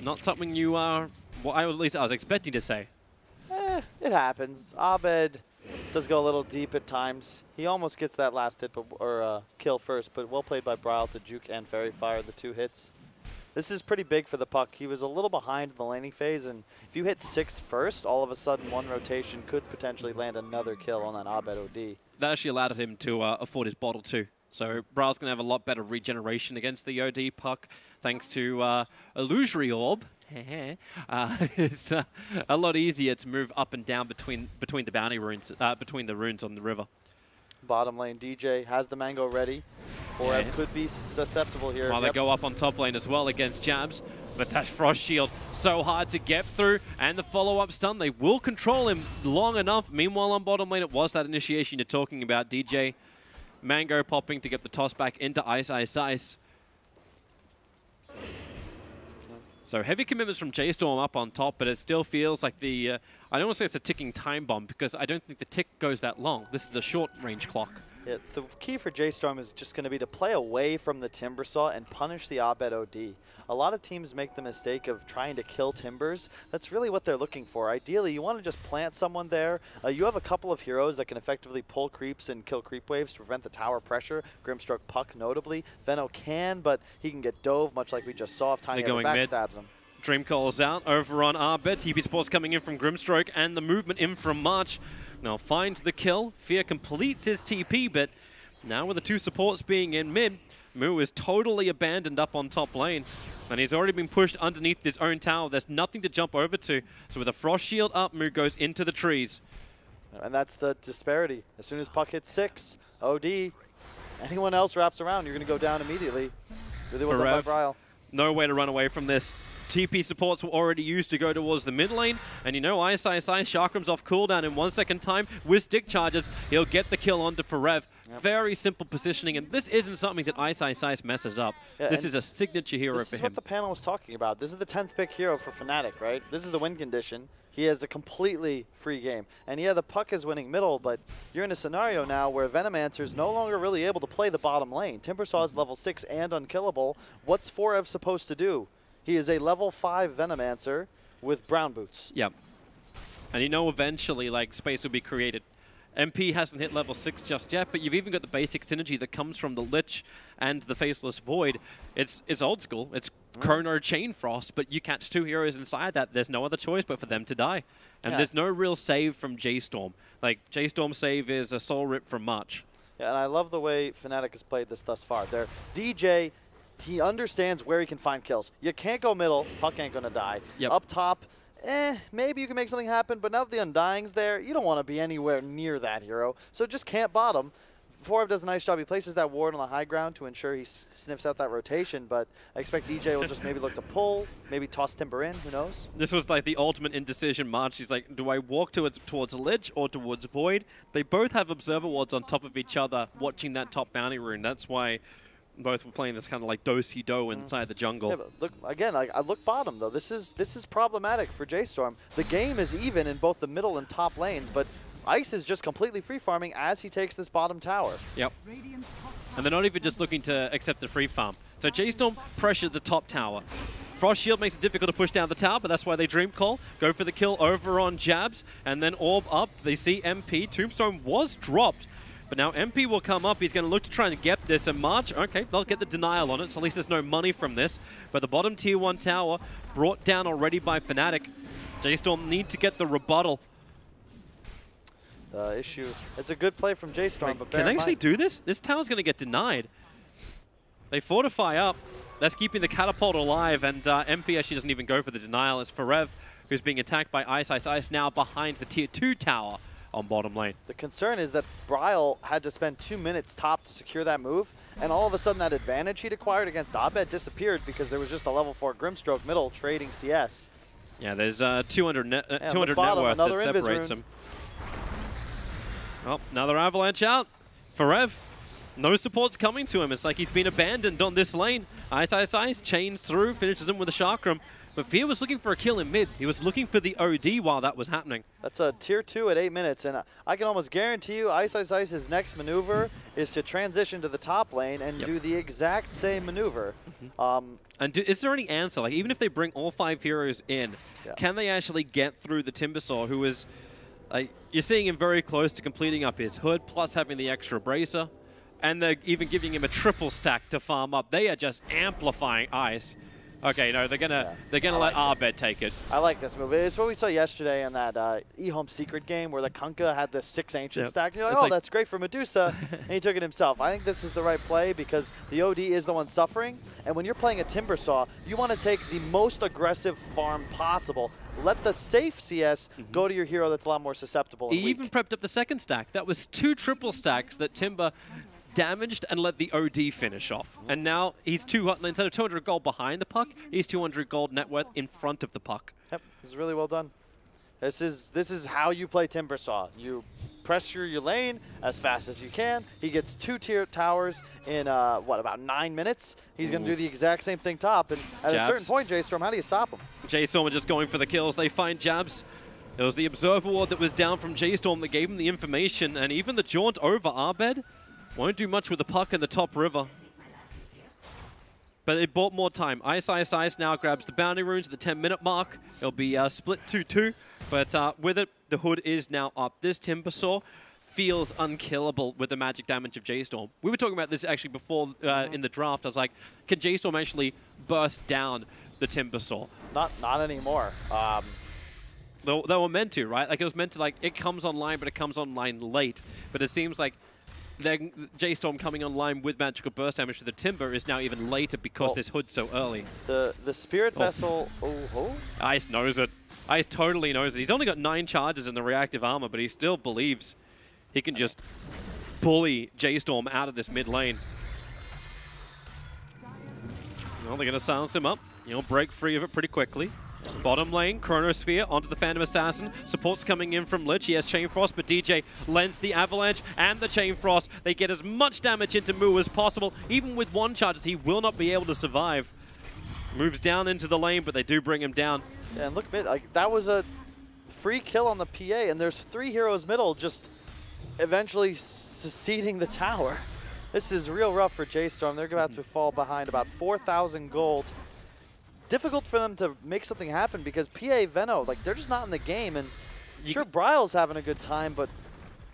Not something you are... Well, at least I was expecting to say. It happens. Abed does go a little deep at times. He almost gets that last hit or kill first, but well played by Bryle to juke and Fairy Fire the 2 hits. This is pretty big for the Puck. He was a little behind in the laning phase, and if you hit 6th first, all of a sudden 1 rotation could potentially land another kill on that Abed OD. That actually allowed him to afford his bottle too. So Bryle's going to have a lot better regeneration against the OD Puck, thanks to Illusory Orb. It's a lot easier to move up and down between the bounty runes, between the runes on the river. Bottom lane, DJ has the mango ready. Forev could be susceptible here. While they go up on top lane as well against Jabs. But that Frost Shield, so hard to get through. And the follow-up stun, they will control him long enough. Meanwhile, on bottom lane, it was that initiation you're talking about. DJ, Mango popping to get the toss back into Ice. So heavy commitments from J.Storm up on top, but it still feels like I don't want to say it's a ticking time bomb because I don't think the tick goes that long. This is a short-range clock. Yeah, the key for J.Storm is just going to be to play away from the Timbersaw and punish the Abed OD. A lot of teams make the mistake of trying to kill Timbers. That's really what they're looking for. Ideally, you want to just plant someone there. You have a couple of heroes that can effectively pull creeps and kill creep waves to prevent the tower pressure. Grimstroke Puck, notably. Veno can, but he can get dove, much like we just saw if Tiny ever backstabs him. Dream calls out over on Arbet. TP Sports coming in from Grimstroke and the movement in from March. Now finds the kill. Fear completes his TP, but now with the two supports being in mid, Mu is totally abandoned up on top lane. And he's already been pushed underneath his own tower. There's nothing to jump over to. So with a Frost Shield up, Mu goes into the trees. And that's the disparity. As soon as Puck hits 6, OD, anyone else wraps around, you're going to go down immediately. Really well done by Bryle. No way to run away from this. TP supports were already used to go towards the mid lane, and you know Ice Chakram's off cooldown in 1 second time. With stick charges, he'll get the kill onto Forev. Yep. Very simple positioning, and this isn't something that Ice messes up. Yeah, this is a signature hero for him. This is what the panel was talking about. This is the 10th pick hero for Fnatic, right? This is the win condition. He has a completely free game. And yeah, the Puck is winning middle, but you're in a scenario now where Venomancer's no longer really able to play the bottom lane. Timbersaw is level 6 and unkillable. What's Forev supposed to do? He is a level 5 Venomancer with brown boots. Yep. And you know eventually, like, space will be created. MP hasn't hit level 6 just yet, but you've even got the basic synergy that comes from the Lich and the Faceless Void. It's old school. It's Chrono Chain Frost, but you catch two heroes inside that. There's no other choice but for them to die. And there's no real save from J.Storm. Like, J.Storm's save is a soul rip from March. Yeah, and I love the way Fnatic has played this thus far. Their DJ... he understands where he can find kills. You can't go middle, Puck ain't gonna die. Yep. Up top, maybe you can make something happen, but now that the Undying's there, you don't want to be anywhere near that hero. So just camp bottom. Forev does a nice job. He places that ward on the high ground to ensure he sniffs out that rotation, but I expect DJ will just maybe look to pull, maybe toss Timber in, who knows? This was like the ultimate indecision March. He's like, do I walk towards Lich or towards Void? They both have observer wards on top of each other watching that top bounty rune. That's why both were playing this kind of like do-si-do inside the jungle. Yeah, but look, again, I look bottom, though. This is problematic for J.Storm. The game is even in both the middle and top lanes, but Ice is just completely free-farming as he takes this bottom tower. Yep. And they're not even just looking to accept the free farm. So J.Storm pressured the top tower. Frost Shield makes it difficult to push down the tower, but that's why they Dream Call. Go for the kill over on Jabs, and then Orb up. They see MP. Tombstone was dropped. But now MP will come up. He's going to look to try and get this. And March, okay, they'll get the denial on it, so at least there's no money from this. But the bottom tier 1 tower brought down already by Fnatic. J.Storm need to get the rebuttal. Issue. It's a good play from J.Storm, but can they actually do this? This tower's going to get denied. They fortify up. That's keeping the catapult alive, and MP actually doesn't even go for the denial. It's Forev who's being attacked by Ice now behind the tier 2 tower on bottom lane. The concern is that Bryle had to spend 2 minutes top to secure that move, and all of a sudden that advantage he'd acquired against Abed disappeared because there was just a level 4 Grimstroke middle trading CS. Yeah, there's 200 net worth that separates them. Oh, another Avalanche out. Forev, no support's coming to him. It's like he's been abandoned on this lane. Ice chains through, finishes him with a Chakram. But Fear was looking for a kill in mid. He was looking for the OD while that was happening. That's a tier 2 at 8 minutes, and I can almost guarantee you Ice's next maneuver is to transition to the top lane and do the exact same maneuver. And is there any answer? Like, even if they bring all 5 heroes in, can they actually get through the Timbersaw, who is, you're seeing him very close to completing up his hood, plus having the extra bracer, and they're even giving him a triple stack to farm up. They are just amplifying Ice. Okay, no, they're gonna let Arbed take it. I like this move. It's what we saw yesterday in that eHome Secret game where the Kunkka had this 6 Ancient stack. And you're like, that's great for Medusa, and he took it himself. I think this is the right play because the OD is the one suffering, and when you're playing a Timbersaw, you want to take the most aggressive farm possible. Let the safe CS go to your hero that's a lot more susceptible. He even prepped up the second stack. That was 2 triple stacks that Timber damaged and let the OD finish off. And now he's instead of 200 gold behind the puck, he's 200 gold net worth in front of the puck. Yep, this is really well done. This is how you play Timbersaw. You pressure your lane as fast as you can. He gets 2 tier towers in, about 9 minutes? He's going to do the exact same thing top. And at a certain point, J.Storm, how do you stop him? J.Storm are just going for the kills. They find Jabs. It was the Observer Ward that was down from J.Storm that gave him the information, and even the jaunt over Arbed. Won't do much with the puck in the top river. But it bought more time. Ice now grabs the bounty runes at the 10-minute mark. It'll be split 2-2. But with it, the hood is now up. This Timbersaw feels unkillable with the magic damage of J.Storm. We were talking about this actually before in the draft. I was like, can J.Storm actually burst down the Timbersaw? Not anymore. They were meant to, right? Like it was meant to, like, it comes online, but it comes online late. But it seems like J.Storm coming online with magical burst damage to the Timber is now even later because this hood's so early. The Spirit Vessel. Ice knows it. Ice totally knows it. He's only got 9 charges in the reactive armor, but he still believes he can just bully J.Storm out of this mid lane. Well, they're going to silence him up. He'll break free of it pretty quickly. Bottom lane, Chronosphere onto the Phantom Assassin. Support's coming in from Lich. He has Chain Frost, but DJ lends the Avalanche and the Chain Frost. They get as much damage into Mu as possible. Even with 1 charge, he will not be able to survive. Moves down into the lane, but they do bring him down. Yeah, and look, like that was a free kill on the PA, and there's 3 heroes middle just eventually seceding the tower. This is real rough for J.Storm. They're about to fall behind about 4,000 gold. Difficult for them to make something happen because PA Veno, like, they're just not in the game. And sure, Bryle's having a good time, but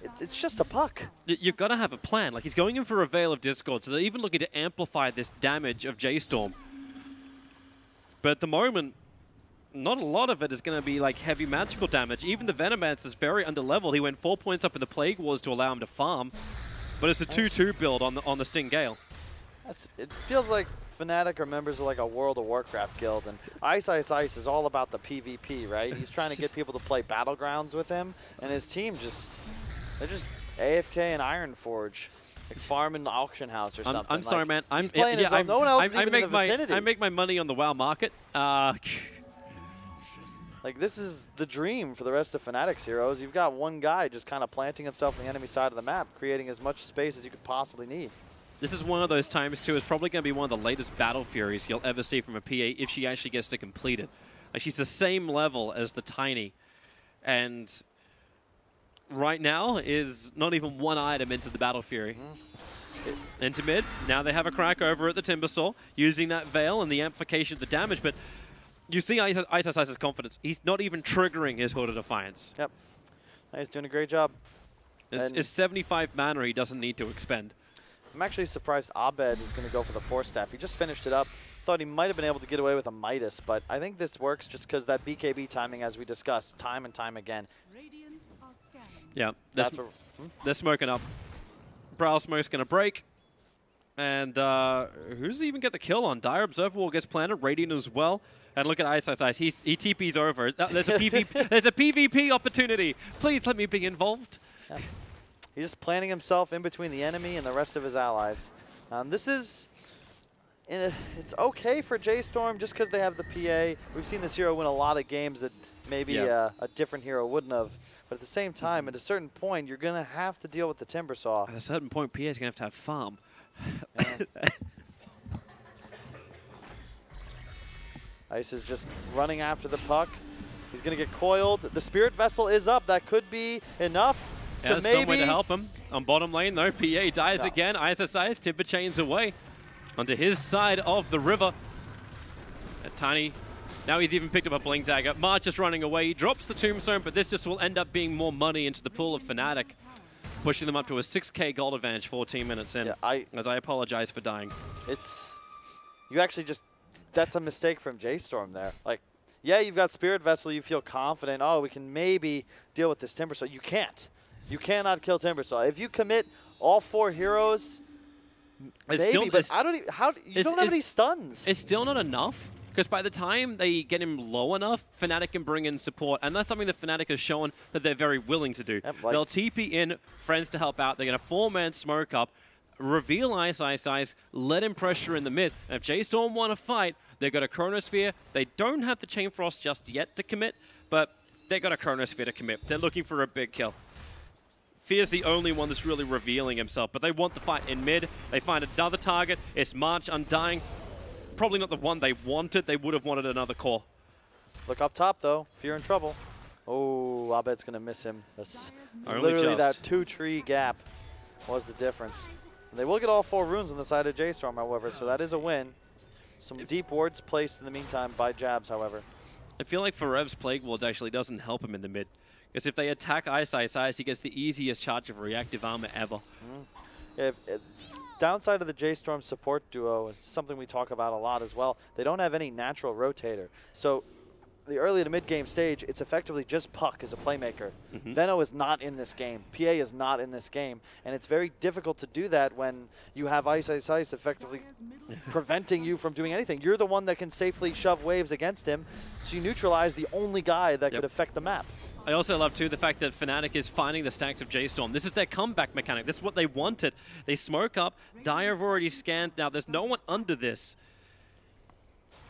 it's just a puck. You've got to have a plan. Like, he's going in for a Veil of Discord, so they're even looking to amplify this damage of J.Storm. But at the moment, not a lot of it is going to be like heavy magical damage. Even the Venomancer is very underleveled. He went 4 points up in the Plague Wars to allow him to farm. But it's a 2-2 build on the Sting Gale. It feels like Fnatic are members of like a World of Warcraft guild, and Ice is all about the PvP, right? He's trying to get people to play Battlegrounds with him, and his team they're just AFK and Ironforge, like farming the auction house or something. I'm sorry, man. He's playing his own. No one else is even in the vicinity. I make my money on the WoW market. Like, this is the dream for the rest of Fnatic's heroes. You've got one guy just kind of planting himself on the enemy side of the map, creating as much space as you could possibly need. This is one of those times, too. It's probably going to be one of the latest Battle Furies you'll ever see from a PA if she actually gets to complete it. Like, she's the same level as the Tiny. And right now is not even 1 item into the Battle Fury. Into mid. Now they have a crack over at the Timbersaw, using that Veil and the amplification of the damage. But you see Ice's confidence. He's not even triggering his Hood of Defiance. Yep. He's doing a great job. It's 75 mana he doesn't need to expend. I'm actually surprised Abed is going to go for the Force Staff. He just finished it up. Thought he might have been able to get away with a Midas, but I think this works just because that BKB timing, as we discussed time and time again. Yeah, they're smoking up. Brow Smoke's going to break. And who's even get the kill on? Dire Observer Wall gets planted. Radiant as well. And look at Ice. He TP's over. There's a PvP opportunity. Please let me be involved. Yeah. He's just planting himself in between the enemy and the rest of his allies. It's okay for J.Storm just because they have the PA. We've seen this hero win a lot of games that maybe a different hero wouldn't have. But at the same time, at a certain point, you're going to have to deal with the Timbersaw. At a certain point, PA is going to have farm. Ice is just running after the puck. He's going to get coiled. The Spirit Vessel is up. That could be enough. There's some way to help him. On bottom lane, though, PA dies again. Ice, Timber chains away onto his side of the river. And Tiny, now he's even picked up a Blink Dagger. March is running away. He drops the Tombstone, but this just will end up being more money into the pool of Fnatic, pushing them up to a 6k gold advantage 14 minutes in. Yeah, as I apologize for dying. You actually just, that's a mistake from J.Storm there. Like, yeah, you've got Spirit Vessel. You feel confident. Oh, we can maybe deal with this Timbersaw. You can't. You cannot kill Timbersaw. If you commit all 4 heroes, maybe, but I don't even, you don't have any stuns. It's still not enough, because by the time they get him low enough, Fnatic can bring in support, and that's something that Fnatic has shown that they're very willing to do. Yep, like they'll TP in friends to help out. They're going to 4-man smoke up, reveal Ice, let him pressure in the mid. And if J.Storm want to fight, they've got a Chronosphere. They don't have the Chain Frost just yet to commit, but they've got a Chronosphere to commit. They're looking for a big kill. Fear's the only one that's really revealing himself, but they want the fight in mid. They find another target. It's March Undying. Probably not the one they wanted. They would have wanted another core. Look up top, though. Fear in trouble. Oh, Abed's going to miss him. That's Only literally just. That 2-tree gap was the difference. They will get all 4 runes on the side of J.Storm, however, so that is a win. Some deep wards placed in the meantime by Jabs, however. I feel like Farev's Plague Wards actually doesn't help him in the mid. Because if they attack Ice, he gets the easiest charge of reactive armor ever. Downside of the J.Storm support duo is something we talk about a lot as well. They don't have any natural rotator. So the early to mid-game stage, it's effectively just Puck as a playmaker. Veno is not in this game. PA is not in this game. And it's very difficult to do that when you have Ice effectively preventing you from doing anything. You're the one that can safely shove waves against him, so you neutralize the only guy that could affect the map. I also love, too, the fact that Fnatic is finding the stacks of J.Storm. This is their comeback mechanic. This is what they wanted. They smoke up. Dire have already scanned. Now, there's no one under this.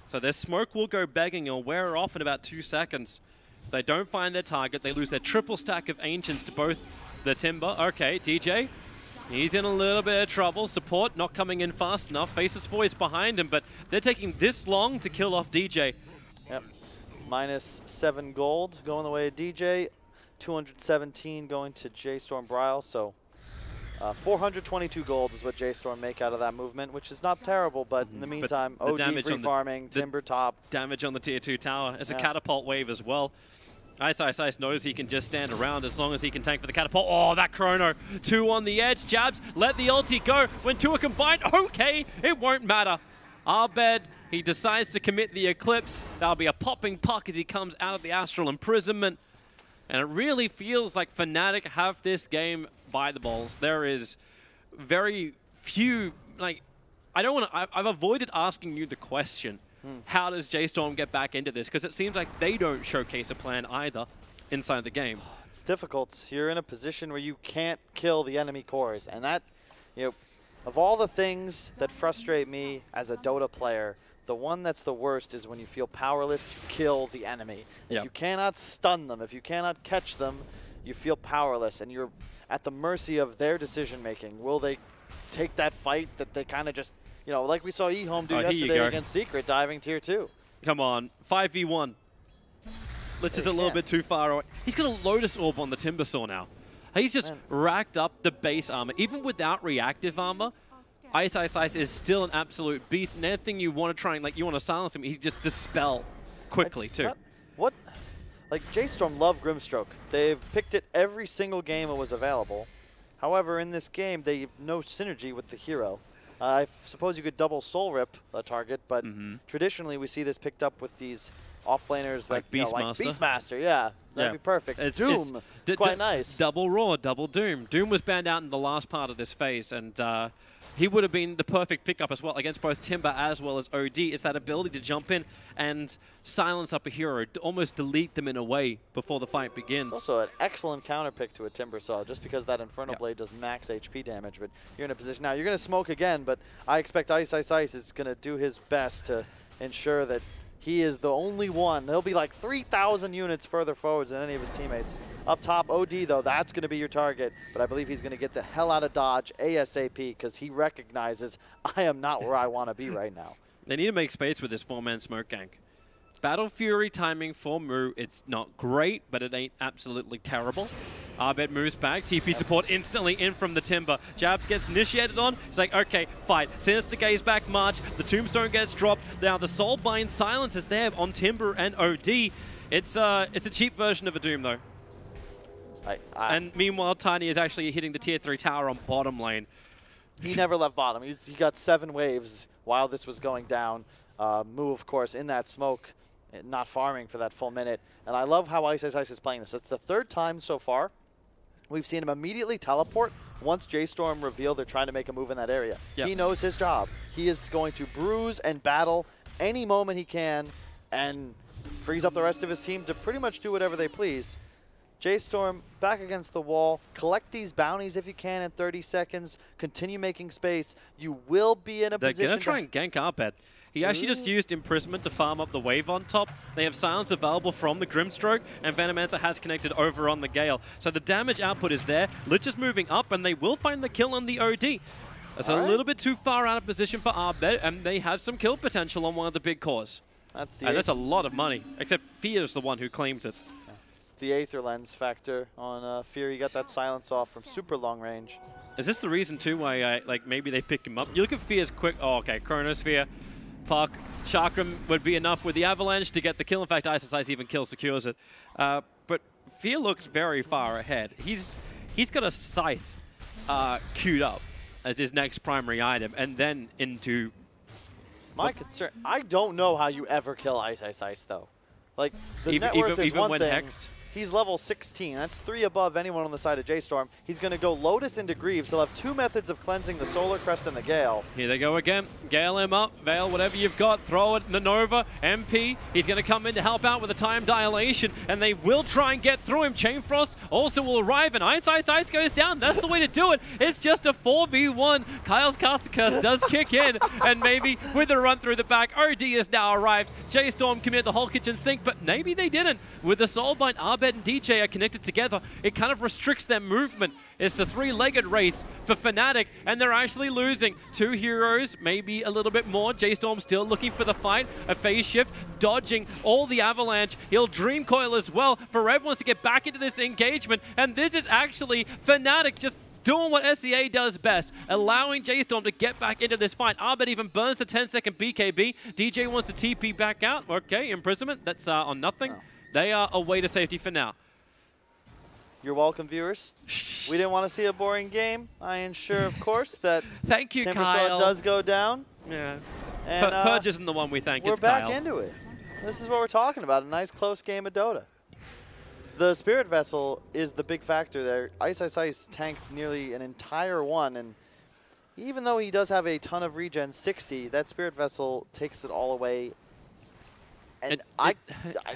So their smoke will go begging or wear off in about 2 seconds. If they don't find their target, they lose their triple stack of Ancients to both the Timber. Okay, DJ, he's in a little bit of trouble. Support not coming in fast enough. Faces 4 is behind him, but they're taking this long to kill off DJ. Yep. -7 gold going the way of DJ. 217 going to J.Storm Bryle, so 422 gold is what J.Storm make out of that movement, which is not terrible, but in the meantime, OG free farming, Timber top. Damage on the tier 2 tower. It's a catapult wave as well. Ice knows he can just stand around as long as he can tank for the catapult. Oh, that chrono. 2 on the edge. Jabs, let the ulti go. When 2 are combined, okay, it won't matter. Abed, he decides to commit the Eclipse. That'll be a popping Puck as he comes out of the Astral Imprisonment. And it really feels like Fnatic have this game by the balls. There is very few, like, I've avoided asking you the question, how does J.Storm get back into this? Because it seems like they don't showcase a plan either inside the game. It's difficult. You're in a position where you can't kill the enemy cores. And that, you know, of all the things that frustrate me as a Dota player, the one that's the worst is when you feel powerless to kill the enemy. If you cannot stun them, if you cannot catch them, you feel powerless, and you're at the mercy of their decision-making. Will they take that fight that they kind of just, you know, like we saw eHome do yesterday against Secret, diving tier 2. Come on, 5v1. Lich is a little bit too far away. He's got a Lotus Orb on the Timbersaw now. He's just racked up the base armor. Even without reactive armor, Ice is still an absolute beast. And anything you want to try and, like, you want to silence him, he just dispel quickly, too. What? Like, J.Storm love Grimstroke. They've picked it every single game it was available. However, in this game, they have no synergy with the hero. I suppose you could double Soul Rip a target, but traditionally we see this picked up with these offlaners like Beastmaster. Yeah, that'd be perfect. Doom, quite nice. Double Roar, double Doom. Doom was banned out in the last part of this phase, and he would have been the perfect pickup as well against both Timber as well as OD. It's that ability to jump in and silence up a hero, almost delete them in a way before the fight begins. It's also an excellent counter pick to a Timbersaw, just because that Infernal Blade does max HP damage. But you're in a position now. You're going to smoke again, but I expect Ice is going to do his best to ensure that he is the only one. He'll be like 3,000 units further forwards than any of his teammates. Up top, OD, though, that's going to be your target. But I believe he's going to get the hell out of dodge ASAP because he recognizes I am not where I want to be right now. They need to make space with this 4-man smoke gank. Battle Fury timing for Mu, it's not great, but it ain't absolutely terrible. Abed moves back, TP support instantly in from the Timber. Jabs gets initiated on, he's like, okay, fight. Sinister Gaze back March, the Tombstone gets dropped. Now the Soulbind silence is there on Timber and OD. It's a cheap version of a Doom though. And meanwhile, Tiny is actually hitting the tier 3 tower on bottom lane. He never left bottom. He got 7 waves while this was going down. Mu, of course, in that smoke, not farming for that full minute. And I love how Ice is playing this. It's the 3rd time so far we've seen him immediately teleport once J.Storm revealed they're trying to make a move in that area. He knows his job. He is going to bruise and battle any moment he can and frees up the rest of his team to pretty much do whatever they please. J.Storm back against the wall. Collect these bounties if you can in 30 seconds. Continue making space. You will be in a position. They're going to try and gank Abed. He actually just used Imprisonment to farm up the wave on top. They have silence available from the Grimstroke, and Venomancer has connected over on the Gale. So the damage output is there. Lich is moving up, and they will find the kill on the OD. That's a little bit too far out of position for Abed, and they have some kill potential on one of the big cores. That's a lot of money, except Fear's the one who claims it. It's the Aether Lens factor on Fear. You got that silence off from super long range. Is this the reason too why like maybe they pick him up? You look at Fear's quick. Oh, okay, Chronosphere, Puck, Chakram would be enough with the Avalanche to get the kill. In fact, Ice even kill secures it. But Fear looks very far ahead. He's got a Scythe queued up as his next primary item, and then into. My concern, I don't know how you ever kill Ice though. Like the net worth is even one when thing. hexed. He's level 16. That's 3 above anyone on the side of J.Storm. He's going to go Lotus into Greaves. He'll have 2 methods of cleansing the Solar Crest and the Gale. Here they go again. Gale him up. Vale, whatever you've got, throw it in the Nova. MP, he's going to come in to help out with the time dilation, and they will try and get through him. Chainfrost also will arrive, and Ice goes down. That's the way to do it. It's just a 4v1. Kyle's Caster Curse does kick in, and maybe with a run through the back, OD has now arrived. J.Storm committed the whole kitchen sink, but maybe they didn't. With the Soulbind, Abed and DJ are connected together. It kind of restricts their movement. It's the 3-legged race for Fnatic, and they're actually losing. 2 heroes, maybe a little bit more. J.Storm still looking for the fight. A phase shift, dodging all the Avalanche. He'll Dream Coil as well for everyone to get back into this engagement. And this is actually Fnatic just doing what SEA does best, allowing J.Storm to get back into this fight. Abed even burns the 10-second BKB. DJ wants to TP back out. Okay, imprisonment. That's on nothing. Oh. They are away to safety for now. You're welcome, viewers. We didn't want to see a boring game. I ensure, of course, that thank you, Timbersaw does go down. Yeah. And Purge isn't the one we thank. We're it's back Kyle. into it. This is what we're talking about, a nice close game of Dota. The Spirit Vessel is the big factor there. Ice tanked nearly an entire one, and even though he does have a ton of regen, 60, that Spirit Vessel takes it all away. And I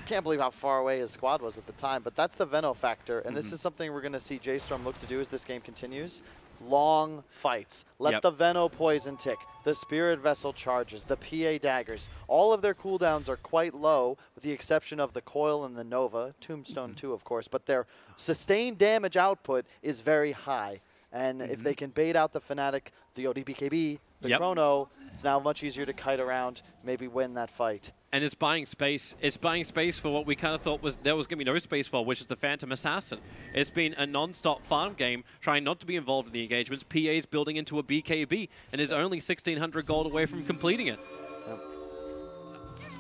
can't believe how far away his squad was at the time, but that's the Veno factor, and this is something we're going to see J.Storm look to do as this game continues. Long fights. Let the Veno poison tick. The Spirit Vessel charges. The PA daggers. All of their cooldowns are quite low, with the exception of the Coil and the Nova. Tombstone too, of course, but their sustained damage output is very high. And if they can bait out the Fnatic, the ODBKB, the Chrono, it's now much easier to kite around, maybe win that fight. And it's buying space. It's buying space for what we kind of thought there was going to be no space for, which is the Phantom Assassin. It's been a non-stop farm game, trying not to be involved in the engagements. PA's building into a BKB, and is only 1,600 gold away from completing it.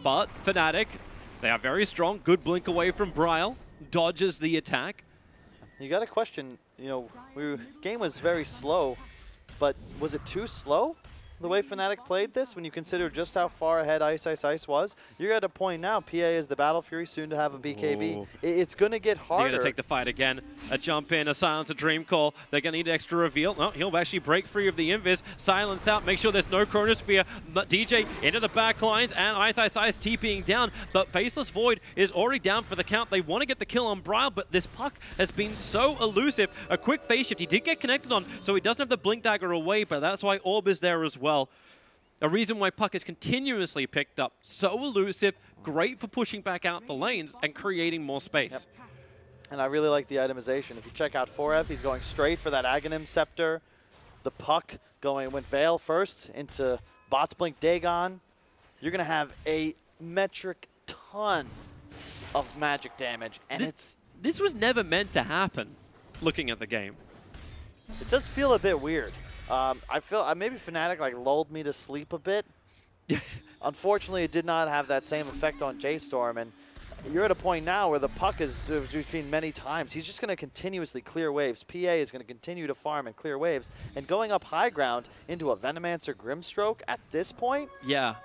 But Fnatic, they are very strong. Good blink away from Bryle. Dodges the attack. You got to question, you know, game was very slow, but was it too slow? The way Fnatic played this, when you consider just how far ahead Ice was, you're at a point now, PA is the Battle Fury, soon to have a BKB. Ooh. It's going to get harder. They're going to take the fight again. A jump in, a silence, a dream call. They're going to need extra reveal. No, he'll actually break free of the Invis, silence out, make sure there's no Chronosphere. DJ into the back lines, and Ice TPing down, but Faceless Void is already down for the count. They want to get the kill on Bryle, but this Puck has been so elusive. A quick phase shift, he did get connected on, so he doesn't have the Blink Dagger away, but that's why Orb is there as well. A reason why Puck is continuously picked up. So elusive, great for pushing back out the lanes and creating more space. Yep. And I really like the itemization. If you check out 4F, he's going straight for that Aghanim Scepter. The Puck went Veil first into Bots Blink Dagon. You're going to have a metric ton of magic damage. And this was never meant to happen, looking at the game. It does feel a bit weird. I feel maybe Fnatic lulled me to sleep a bit. Unfortunately, it did not have that same effect on J.Storm, and you're at a point now where the Puck is between many times. He's just going to continuously clear waves. PA is going to continue to farm and clear waves, and going up high ground into a Venomancer Grimstroke at this point. Yeah.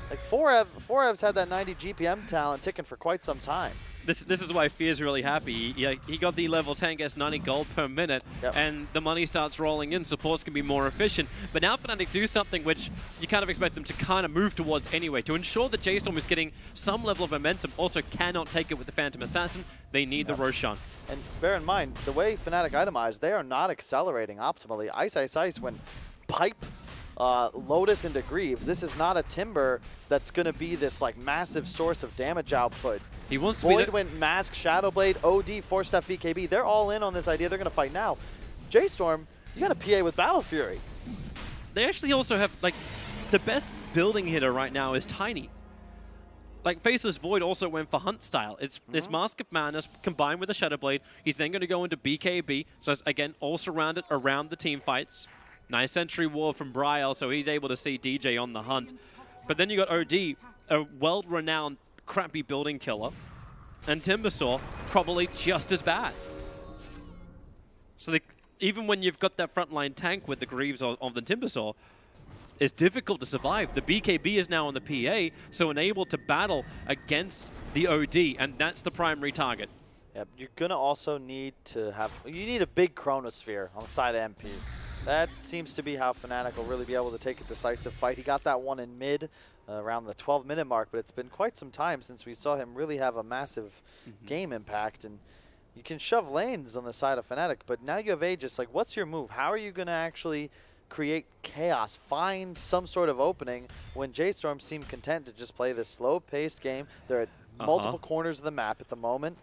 Like 4Ev's had that 90 GPM talent ticking for quite some time. This is why Fear's really happy. He got the level 10, gets 90 gold per minute, and the money starts rolling in. Supports can be more efficient. But now Fnatic do something which you kind of expect them to kind of move towards anyway. To ensure that J.Storm is getting some level of momentum, also cannot take it with the Phantom Assassin. They need the Roshan. And bear in mind, the way Fnatic itemized, they are not accelerating optimally. Ice when pipe Lotus into Greaves, this is not a Timber that's going to be this massive source of damage output. He wants to Void went Mask, Shadowblade, OD, 4-step BKB. They're all in on this idea. They're going to fight now. J.Storm, you got a PA with Battle Fury. They actually also have, the best building hitter right now is Tiny. like Faceless Void also went for Hunt style. It's this Mask of Madness combined with the Shadow Blade. He's then going to go into BKB. So it's, again, all surrounded around the team fights. Nice Sentry Wall from Brielle, so he's able to see DJ on the hunt. But then you got OD, a well-renowned crappy building killer, and Timbersaw probably just as bad. So even when you've got that frontline tank with the Greaves of the Timbersaw, it's difficult to survive. The BKB is now on the PA, so enabled to battle against the OD, and that's the primary target. Yep, you're gonna also need to have, you need a big Chronosphere on the side of MP. That seems to be how Fnatic will really be able to take a decisive fight. He got that one in mid, around the 12-minute mark, but it's been quite some time since we saw him really have a massive game impact. And you can shove lanes on the side of Fnatic, but now you have Aegis. Like, what's your move? How are you gonna actually create chaos, find some sort of opening when J.Storm seem content to just play this slow-paced game? They're at multiple corners of the map at the moment.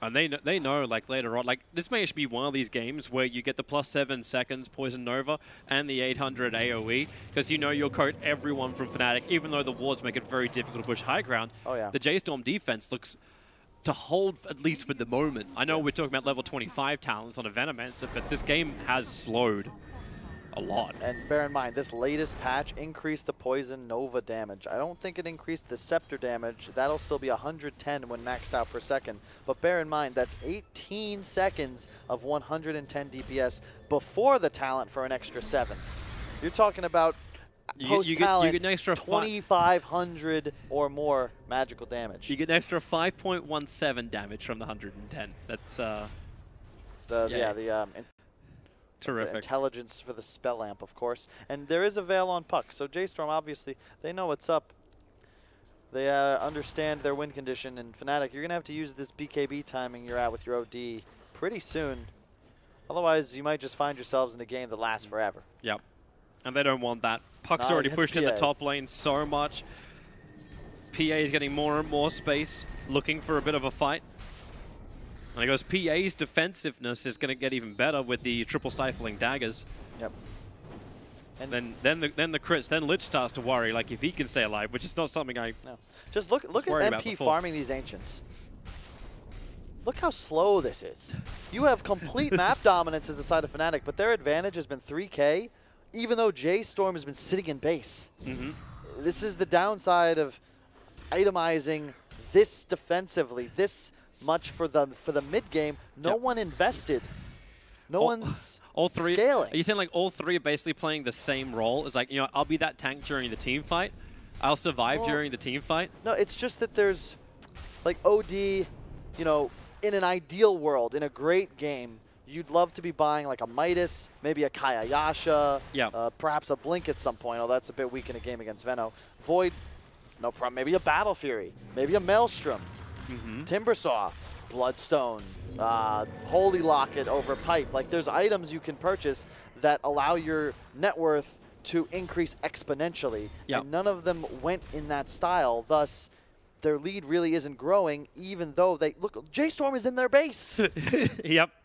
And they know, like, later on, like, this may actually be one of these games where you get the +7 seconds Poison Nova and the 800 AoE, because you know you'll coat everyone from Fnatic, even though the wards make it very difficult to push high ground. Oh, yeah. The J.Storm defense looks to hold, at least for the moment. I know we're talking about level 25 talents on a Venomancer, but this game has slowed a lot. And bear in mind, this latest patch increased the Poison Nova damage. I don't think it increased the Scepter damage. That'll still be 110 when maxed out per second. But bear in mind, that's 18 seconds of 110 DPS before the talent for an extra 7. You're talking about post-talent, you get an extra 2,500 or more magical damage. You get an extra 5.17 damage from the 110. That's terrific. The intelligence for the spell amp, of course. And there is a Veil on Puck, so J.Storm, obviously, they know what's up. They understand their win condition, and Fnatic, you're going to have to use this BKB timing you're at with your OD pretty soon. Otherwise, you might just find yourselves in a game that lasts forever. Yep. And they don't want that. Puck's already pushed in the top lane so much. PA is getting more and more space, looking for a bit of a fight. And it goes, PA's defensiveness is going to get even better with the triple stifling daggers. Yep. And then the crits, then Lich starts to worry, like if he can stay alive, which is not something I no. Just look at MP farming these Ancients. Look how slow this is. You have complete map dominance as the side of Fnatic, but their advantage has been 3K, even though J.Storm has been sitting in base. This is the downside of itemizing this defensively, this much for the mid game. No one invested. No one's all three scaling. Are you saying like all three are basically playing the same role? It's like, you know, I'll be that tank during the team fight. I'll survive during the team fight. No, it's just that there's like OD, you know, in an ideal world, in a great game, you'd love to be buying like a Midas, maybe a Kayayasha, perhaps a Blink at some point, although that's a bit weak in a game against Veno. Void, no problem. Maybe a Battle Fury, maybe a Maelstrom. Timbersaw, Bloodstone, Holy Locket over Pipe. Like, there's items you can purchase that allow your net worth to increase exponentially. And none of them went in that style. Thus, their lead really isn't growing, even though they look. J.Storm is in their base.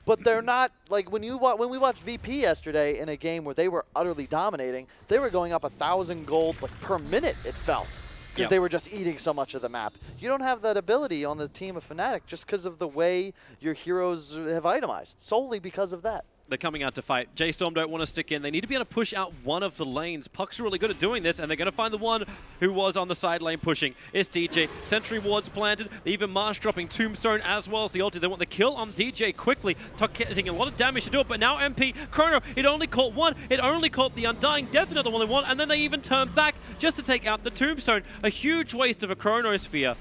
But they're not like when we watched VP yesterday in a game where they were utterly dominating. They were going up 1,000 gold like per minute. It felt. Because they were just eating so much of the map. You don't have that ability on the team of Fnatic just because of the way your heroes have itemized, solely because of that. They're coming out to fight. J.Storm don't want to stick in. They need to be able to push out one of the lanes. Puck's really good at doing this, and they're going to find the one who was on the side lane pushing. It's DJ. Sentry wards planted. Even Marsh dropping Tombstone as well as the ulti. They want the kill on DJ quickly. Tuck getting a lot of damage to do it, but now MP, Chrono, it only caught one. It only caught the Undying Death, another one they want, and then they even turn back just to take out the Tombstone. A huge waste of a Chronosphere.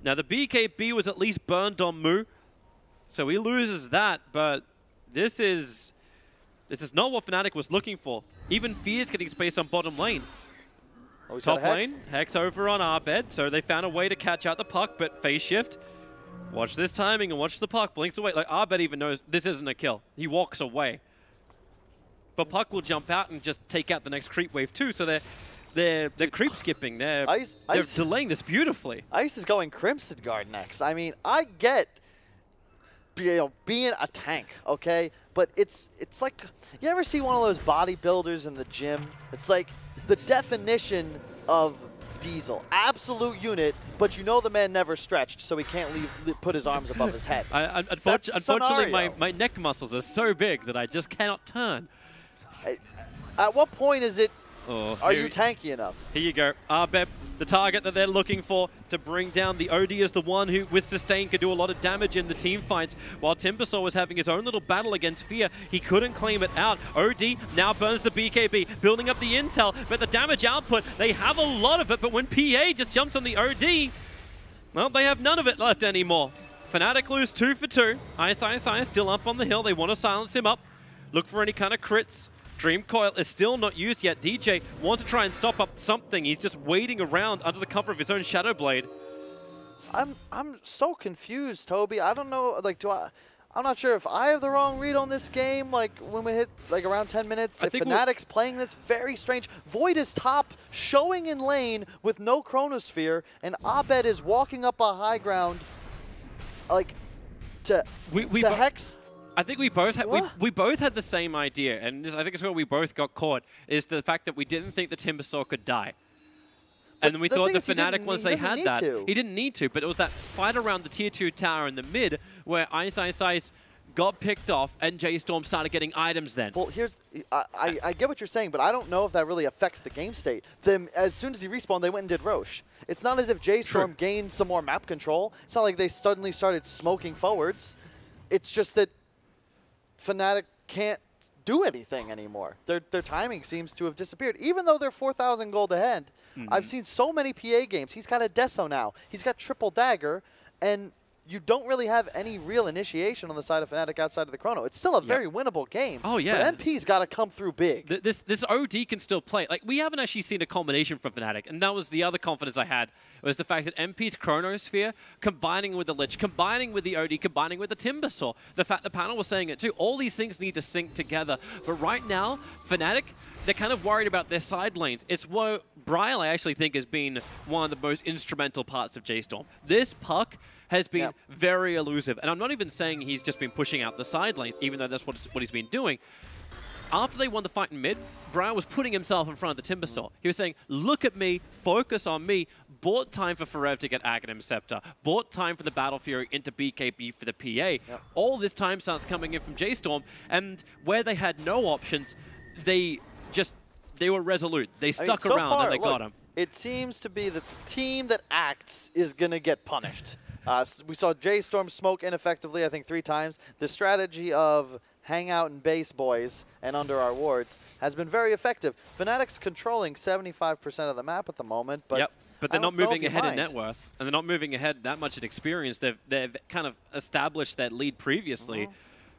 Now, the BKB was at least burned on Mu, so he loses that, but this is not what Fnatic was looking for. Even Fear's getting space on bottom lane. Top lane, Hex over on Arbed, so they found a way to catch out the Puck, but phase shift. Watch this timing and watch the Puck. Blinks away. Like, Arbed even knows this isn't a kill. He walks away. But Puck will jump out and just take out the next creep wave too, so they're creep skipping. They're delaying this beautifully. Ice is going Crimson Guard next. I mean, I get being a tank, okay? But it's like, you ever see one of those bodybuilders in the gym? It's like the definition of diesel, absolute unit, but you know the man never stretched, so he can't put his arms above his head. Unfortunately, my neck muscles are so big that I just cannot turn. At what point is it, are you here- tanky enough? Here you go. Arbeb, the target that they're looking for to bring down the OD is the one who, with sustain, could do a lot of damage in the team fights. While Timbersaw was having his own little battle against Fear, he couldn't claim it out. OD now burns the BKB, building up the intel, but the damage output, they have a lot of it, but when PA just jumps on the OD, well, they have none of it left anymore. Fnatic lose 2 for 2. ISI still up on the hill. They want to silence him up. Look for any kind of crits. Dream Coil is still not used yet. DJ wants to try and stop up something. He's just waiting around under the cover of his own Shadow Blade. I'm so confused, Toby. I don't know, like, I'm not sure if I have the wrong read on this game, like, when we hit, like, around 10 minutes. If Fnatic's playing this very strange. Void is top, showing in lane with no Chronosphere, and Abed is walking up a high ground, like, to Hex. I think we both had the same idea, and I think it's where we both got caught, is the fact that we didn't think the Timbersaw could die. And then we thought the Fnatic, once they had that, he didn't need to, but it was that fight around the tier 2 tower in the mid where Ice got picked off and J.Storm started getting items then. Well, I get what you're saying, but I don't know if that really affects the game state. As soon as he respawned, they went and did Roche. It's not as if J.Storm gained some more map control. It's not like they suddenly started smoking forwards. It's just that Fnatic can't do anything anymore. Their timing seems to have disappeared. Even though they're 4,000 gold ahead, I've seen so many PA games. He's got a Deso now. He's got triple dagger, and you don't really have any real initiation on the side of Fnatic outside of the Chrono. It's still a very winnable game. Oh, yeah. But MP's got to come through big. This OD can still play. Like, we haven't actually seen a combination from Fnatic, and that was the other confidence I had, was the fact that MP's Chronosphere, combining with the Lich, combining with the OD, combining with the Timbersaw. The fact the panel was saying it too. All these things need to sync together. But right now, Fnatic, they're kind of worried about their side lanes. It's what Bryle, I actually think, has been one of the most instrumental parts of J.Storm. This puck has been very elusive. And I'm not even saying he's just been pushing out the side lanes, even though that's what he's been doing. After they won the fight in mid, Bryle was putting himself in front of the Timbersaw. He was saying, look at me, focus on me, bought time for Forever to get Aghanim Scepter, bought time for the Battle Fury into BKB for the PA. All this time starts coming in from J.Storm, and where they had no options, they were resolute. They stuck around and they got him. It seems to be that the team that acts is going to get punished. We saw J.Storm smoke ineffectively, I think 3 times. The strategy of hang out in base, boys, and under our wards has been very effective. Fnatic's controlling 75% of the map at the moment, but but they're not moving ahead in net worth, and they're not moving ahead that much in experience. They've kind of established that lead previously,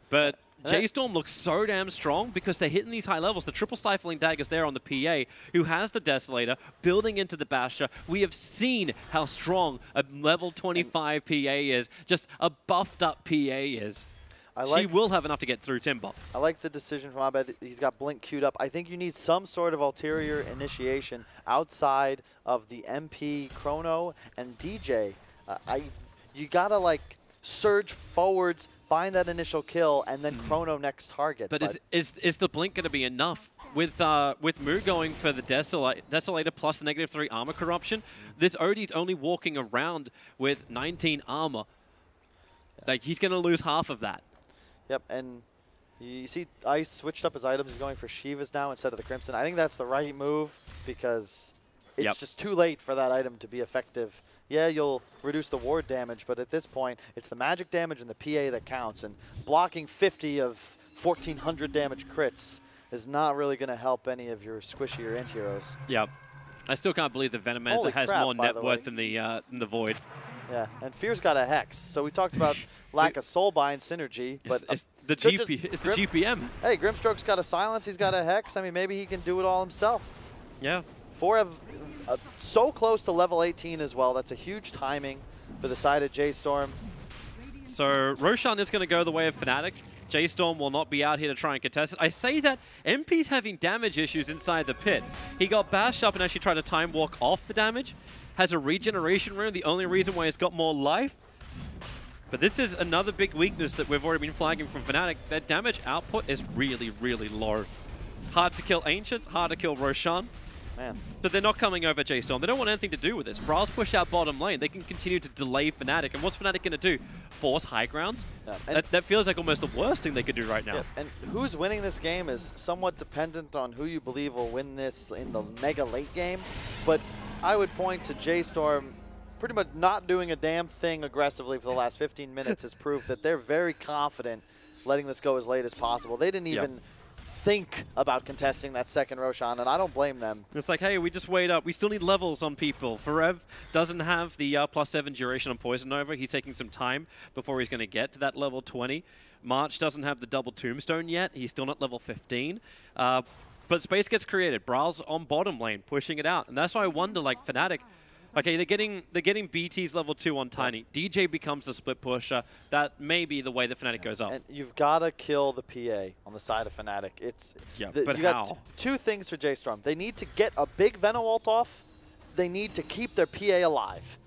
but J.Storm looks so damn strong because they're hitting these high levels. The triple stifling daggers there on the PA, who has the Desolator, building into the Basher. We have seen how strong a level 25 PA is, just a buffed up PA is. She will have enough to get through Timber. I like the decision from Abed. He's got Blink queued up. I think you need some sort of ulterior initiation outside of the MP, Chrono, and DJ. You gotta like surge forwards, find that initial kill, and then Chrono next target. But is the Blink going to be enough? With Mu going for the Desolator plus the -3 armor corruption, this OD's only walking around with 19 armor. Like, he's going to lose half of that. Yep, and you see Ice switched up his items. He's going for Shivas now instead of the Crimson. I think that's the right move because it's just too late for that item to be effective. Yeah, you'll reduce the ward damage, but at this point, it's the magic damage and the PA that counts. And blocking 50 of 1,400 damage crits is not really going to help any of your squishier anti-heroes. Yep. I still can't believe the Venomancer has more net worth than the Void. Yeah, and Fear's got a Hex. So we talked about lack of Soulbind synergy, but it's the GPM. Hey, Grimstroke's got a Silence. He's got a Hex. I mean, maybe he can do it all himself. Yeah. 4 have so close to level 18 as well. That's a huge timing for the side of J.Storm. So Roshan is going to go the way of Fnatic. J.Storm will not be out here to try and contest it. I say that MP's having damage issues inside the pit. He got bashed up and actually tried to time walk off the damage. Has a regeneration rune, the only reason why he's got more life. But this is another big weakness that we've already been flagging from Fnatic. Their damage output is really, really low. Hard to kill Ancients, hard to kill Roshan. Man. But they're not coming over J.Storm. They don't want anything to do with this. Brawl push out bottom lane. They can continue to delay Fnatic. And what's Fnatic going to do? Force high ground? Yeah. That feels like almost the worst thing they could do right now. Yeah. And who's winning this game is somewhat dependent on who you believe will win this in the mega late game. But I would point to J.Storm pretty much not doing a damn thing aggressively for the last 15 minutes is proof that they're very confident letting this go as late as possible. They didn't even think about contesting that second Roshan, and I don't blame them. It's like, hey, we just wait up. We still need levels on people. Ferev doesn't have the +7 duration on Poison Nova. He's taking some time before he's going to get to that level 20. March doesn't have the double tombstone yet. He's still not level 15. But space gets created. Brawl's on bottom lane, pushing it out. And that's why I wonder, like, Fnatic, okay, they're getting BT's level 2 on Tiny. DJ becomes the split pusher. That may be the way that Fnatic goes up. And you've got to kill the PA on the side of Fnatic. But you how? got two things for J.Storm. They need to get a big Venom ult off. They need to keep their PA alive.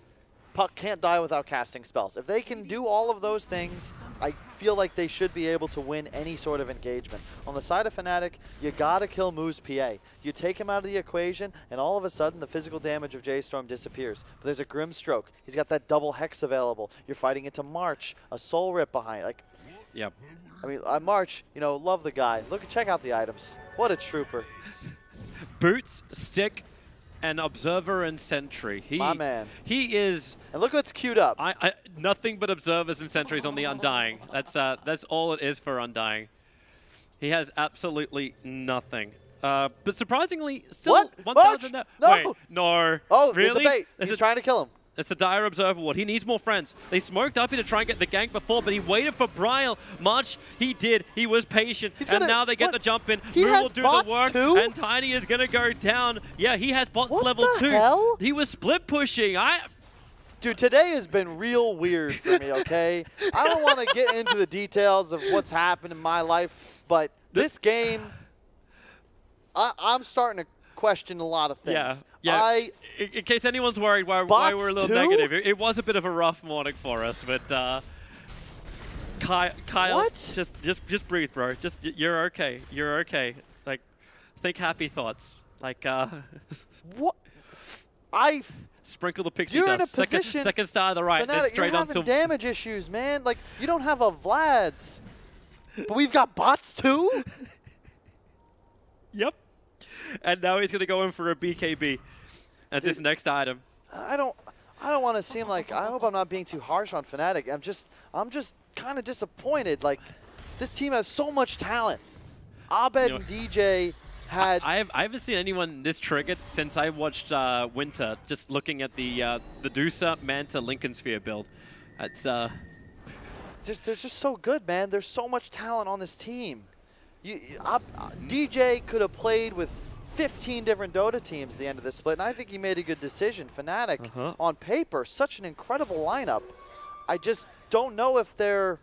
Puck can't die without casting spells. If they can do all of those things, I feel like they should be able to win any sort of engagement. On the side of Fnatic, you gotta kill Moo's PA. You take him out of the equation, and all of a sudden, the physical damage of J.Storm disappears. But there's a Grimstroke. He's got that double Hex available. You're fighting into March, a Soul Rip behind. Like, Yep. I mean, March, you know, love the guy. Check out the items. What a trooper. Boots, stick, and observer and sentry. My man. He is. And look what's queued up. Nothing but observers and sentries on the Undying. That's all it is for Undying. He has absolutely nothing. But surprisingly, still What? 1,000. No. Wait, no. Oh, really? there's a bait. He's trying to kill him. It's the Dire Observer Ward. He needs more friends. They smoked up here to try and get the gank before, but he waited for Bryle. March, he did. He was patient. And now they get the jump in. He Moo will do the work. too? And Tiny is going to go down. Yeah, he has bots level 2. Hell? He was split pushing. Dude, today has been real weird for me, okay? I don't want to get into the details of what's happened in my life, but this game, I'm starting to question a lot of things. Yeah. In case anyone's worried why we're a little negative, it was a bit of a rough morning for us, but Kyle, what? just breathe, bro. You're okay. You're okay. Like, think happy thoughts. Like, what? Sprinkle the pixie You're dust. in a position, second star to the right. Fnatic, Then straight you're onto having damage issues, man. Like, you don't have a Vlad's, but we've got bots too? Yep. And now he's going to go in for a BKB as his next item. I don't want to seem like, I hope I'm not being too harsh on Fnatic. I'm just kind of disappointed. Like, this team has so much talent. Abed and DJ had... I haven't seen anyone this triggered since I watched Winter, just looking at the Dusa, Manta, Lincoln Sphere build. It's they're just so good, man. There's so much talent on this team. DJ could have played with 15 different Dota teams at the end of this split, and I think he made a good decision. Fnatic, on paper, such an incredible lineup. I just don't know if they're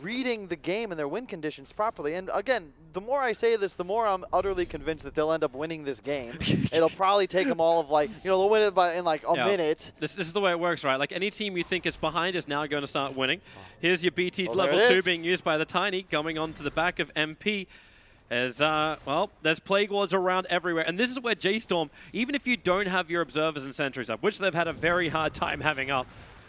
reading the game and their win conditions properly. And again, the more I say this, the more I'm utterly convinced that they'll end up winning this game. It'll probably take them all of they'll win it in like a minute. This is the way it works, right? Like any team you think is behind is now going to start winning. Here's your BT's level 2 being used by the Tiny, going on to the back of MP. As, there's Plague Wards around everywhere. And this is where J.Storm, even if you don't have your Observers and Sentries up, which they've had a very hard time having up,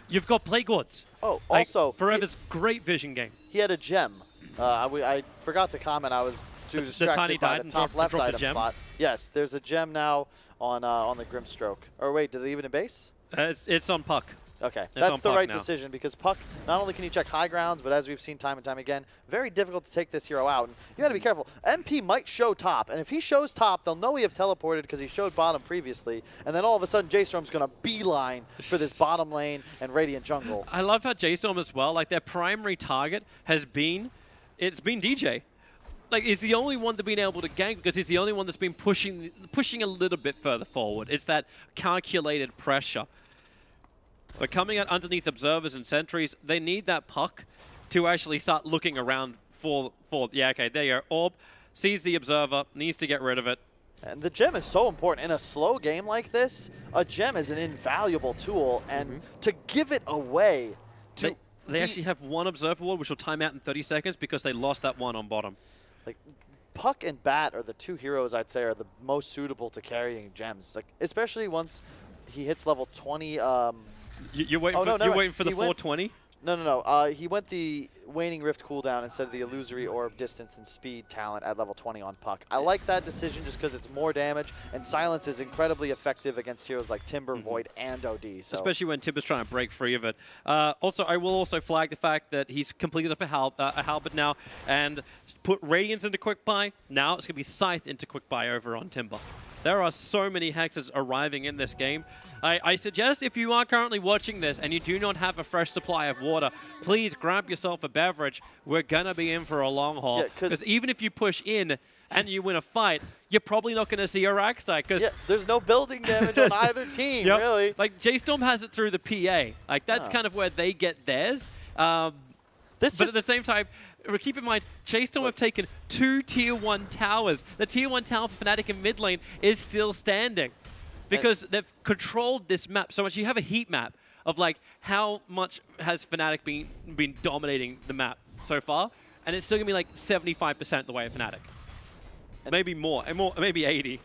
you've got Plague Wards. Oh, also... Forever's great vision game. He had a gem. I forgot to comment. I was too distracted by the top left item slot. Yes, there's a gem now on the Grimstroke. Or wait, did they even a base? It's on Puck. Okay, that's the right decision because Puck, not only can he check high grounds, but as we've seen time and time again, very difficult to take this hero out. And you got to be careful. MP might show top, and if he shows top, they'll know we have teleported because he showed bottom previously, and then all of a sudden J.Storm's going to beeline for this bottom lane and Radiant jungle. I love how J.Storm as well, like their primary target has been, it's been DJ. Like, he's the only one that's been able to gank because he's the only one that's been pushing a little bit further forward. It's that calculated pressure. But coming out underneath observers and sentries, they need that Puck to actually start looking around for yeah, okay, there you go. Orb sees the observer, needs to get rid of it. And the gem is so important. In a slow game like this, a gem is an invaluable tool, and to give it away to... They actually have one observer ward, which will time out in 30 seconds because they lost that one on bottom. Like, Puck and Bat are the two heroes I'd say are the most suitable to carrying gems. Like especially once he hits level 20. You're waiting for the 420? No. He went the Waning Rift cooldown instead of the Illusory Orb distance and speed talent at level 20 on Puck. I like that decision just because it's more damage, and Silence is incredibly effective against heroes like Timber, Void, and OD. So. Especially when Timber's trying to break free of it. Also, I will also flag the fact that he's completed up a Halberd now and put Radiance into Quick Buy. Now it's going to be Scythe into Quick Buy over on Timber. There are so many hexes arriving in this game. I suggest if you are currently watching this and you do not have a fresh supply of water, please grab yourself a beverage. We're going to be in for a long haul. Because even if you push in and you win a fight, you're probably not going to see a rack stack. Yeah, there's no building damage on either team, really. Like, J.Storm has it through the PA. Like, that's kind of where they get theirs. But at the same time, keep in mind, J.Storm have taken 2 Tier 1 towers. The Tier 1 tower for Fnatic in mid lane is still standing because they've controlled this map so much. You have a heat map of like how much has Fnatic been dominating the map so far, and it's still gonna be like 75% the way of Fnatic. Maybe more, maybe 80.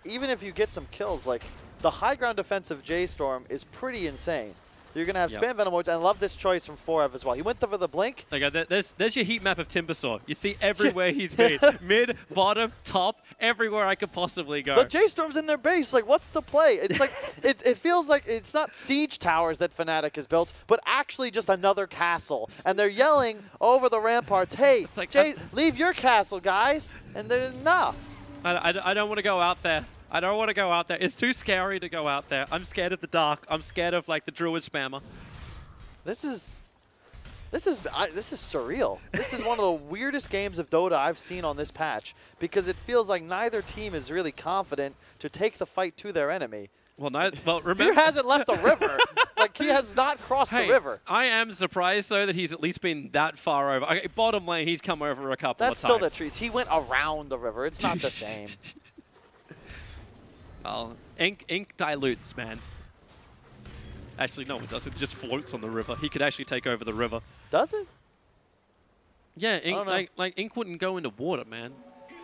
Even if you get some kills, like the high ground defense of J.Storm is pretty insane. You're going to have spam Venomoids, and I love this choice from Forev as well. He went for the blink. There's your heat map of Timbersaw. You see everywhere he's been. Mid, bottom, top, everywhere I could possibly go. But J.Storm's in their base. Like, what's the play? It's like, it feels like it's not siege towers that Fnatic has built, but actually just another castle. And they're yelling over the ramparts, hey, like, leave your castle, guys. And they're enough. I don't want to go out there. I don't want to go out there. It's too scary to go out there. I'm scared of the dark. I'm scared of like the druid spammer. This is surreal. This is one of the weirdest games of Dota I've seen on this patch because it feels like neither team is really confident to take the fight to their enemy. Well, remember, Fear hasn't left the river. Like he has not crossed the river. I am surprised though that he's at least been that far over. Okay, bottom lane, he's come over a couple of times. That's still the trees. He went around the river. It's not the same. Oh, ink dilutes, man. Actually, no, it doesn't. It just floats on the river. He could actually take over the river. Does it? Yeah, ink, like ink wouldn't go into water, man.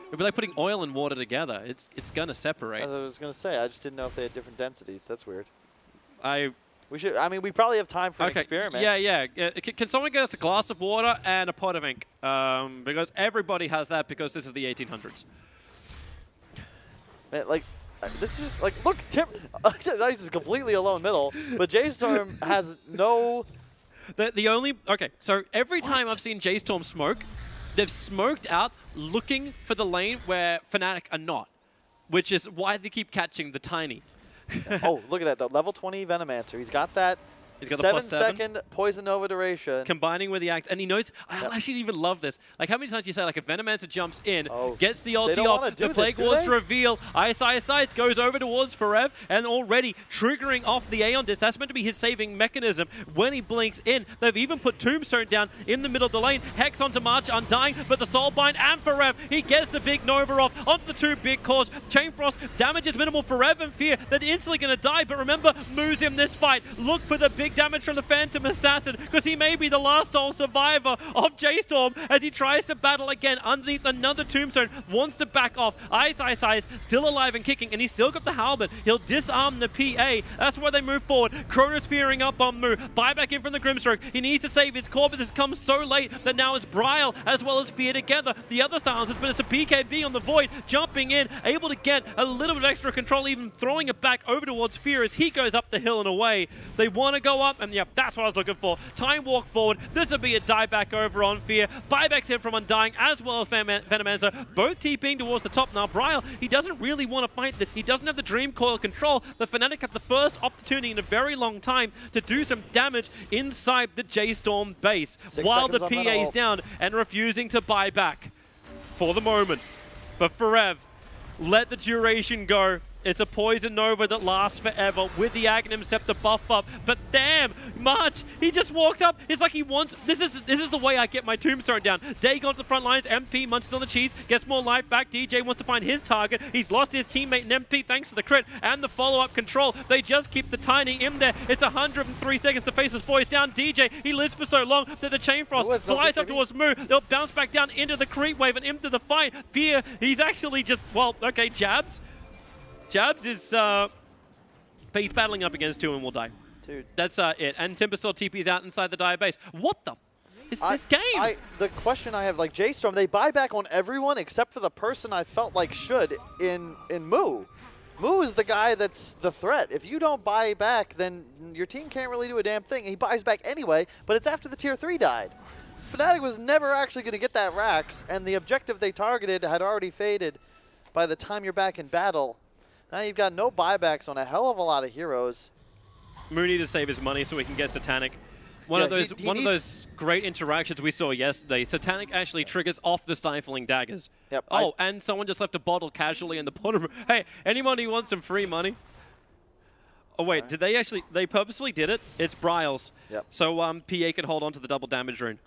It'd be like putting oil and water together. It's gonna separate. As I was gonna say, I just didn't know if they had different densities. That's weird. We should. I mean, we probably have time for an experiment. Yeah. Can someone get us a glass of water and a pot of ink? Because everybody has that because this is the 1800s. Man, like. This is just like, look, Ice is completely alone middle, but J.Storm has no... So every time I've seen J.Storm smoke, they've smoked out looking for the lane where Fnatic are not, which is why they keep catching the tiny. Oh, look at that, the level 20 Venomancer. He's got that. He's got 7-second Poison Nova duration. Combining with the axe. And he knows, I actually even love this. Like, how many times you say, like, a Venomancer jumps in, gets the ulti off, the Plague Ward's reveal, Ice, goes over towards Forev, and already triggering off the Aeon Disc. That's meant to be his saving mechanism when he blinks in. They've even put Tombstone down in the middle of the lane. Hex onto March, Undying, but the Soulbind and Forev, he gets the big Nova off onto the 2 big cores. Chain Frost damages minimal. Forev and Fear, they're instantly going to die, but remember, moves in this fight. Look for the big damage from the Phantom Assassin, because he may be the last sole survivor of J.Storm as he tries to battle again underneath another Tombstone, wants to back off. Ice, still alive and kicking, and he's still got the Halberd. He'll disarm the PA. That's why they move forward. Kronos fearing up on Moo. Buy back in from the Grimstroke. He needs to save his core, but this comes so late that now it's Bryle as well as Fear together. The other silences, but it's a BKB on the Void, jumping in, able to get a little bit of extra control, even throwing it back over towards Fear as he goes up the hill and away. They want to go up, and yep, that's what I was looking for. Time walk forward. This will be a dieback over on Fear. Buybacks in from Undying as well as Venomancer. Both TPing towards the top now. Bryle, he doesn't really want to fight this. He doesn't have the Dream Coil control. The Fnatic have the first opportunity in a very long time to do some damage inside the J.Storm base while the PA's down and refusing to buy back for the moment. But Forev, let the duration go. It's a Poison Nova that lasts forever with the Aghanim Scepter buff up. But damn, March, he just walked up. It's like he wants, this is the way I get my Tombstone down. Dagon to the front lines, MP munches on the cheese, gets more life back. DJ wants to find his target. He's lost his teammate in MP thanks to the crit and the follow-up control. They just keep the Tiny in there. It's 103 seconds to face his boys down. DJ, he lives for so long that the Chain Frost flies up towards Moo. They'll bounce back down into the creep wave and into the fight. Fear, he's actually just, well, okay, Jabs. Jabs is, he's battling up against 2 and will die. Dude. That's it. And Timbersaw TP's out inside the Dire base. What the is this game? The question I have, like J.Storm, they buy back on everyone except for the person I felt like should in Moo. Moo is the guy that's the threat. If you don't buy back, then your team can't really do a damn thing. He buys back anyway, but it's after the tier 3 died. Fnatic was never actually going to get that Rax, and the objective they targeted had already faded by the time you're back in battle. Now you've got no buybacks on a hell of a lot of heroes. Moo needed to save his money so he can get Satanic. One of those great interactions we saw yesterday. Satanic actually triggers off the Stifling Daggers. Yep, oh, and someone just left a bottle casually in the bottom. Hey, anyone who wants some free money? Oh wait, right. Did they actually? They purposefully did it. It's Bryles. Yep. So PA can hold on to the double damage rune.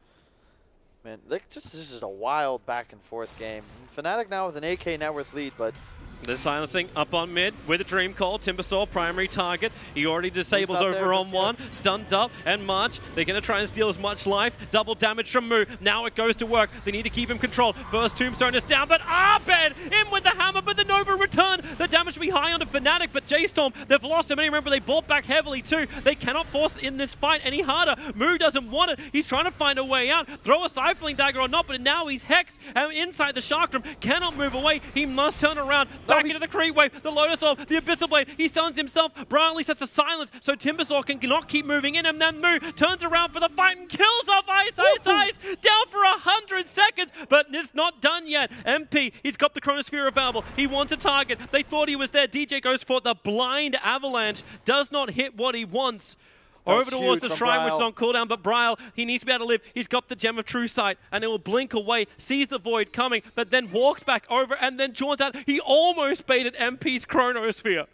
Man, this is just a wild back and forth game. Fnatic now with an AK net worth lead, but. They're silencing up on mid with a Dream Call. Timbersaw, primary target. He already disables over on one. Stunned up and March. They're going to try and steal as much life. Double damage from Moo. Now it goes to work. They need to keep him controlled. First Tombstone is down, but Abed in with the hammer, but the Nova return. The damage will be high onto Fnatic, but J.Storm, they've lost him. And remember, they bought back heavily too. They cannot force in this fight any harder. Moo doesn't want it. He's trying to find a way out. Throw a Stifling Dagger or not, but now he's hexed and inside the Shark Room. Cannot move away. He must turn around. Back into the creep wave, the Lotus Orb, the Abyssal Blade. He stuns himself. Briley sets the silence so Timbersaw cannot keep moving in, and then Moo turns around for the fight and kills off Ice down for 100 seconds, but it's not done yet. MP, he's got the Chronosphere available. He wants a target. They thought he was there. DJ goes for the blind avalanche. Does not hit what he wants. Over towards the Shrine, which is on cooldown, but Brile, he needs to be able to live. He's got the Gem of True Sight, and it will blink away, sees the Void coming, but then walks back over and then jaunts out. He almost baited MP's Chronosphere.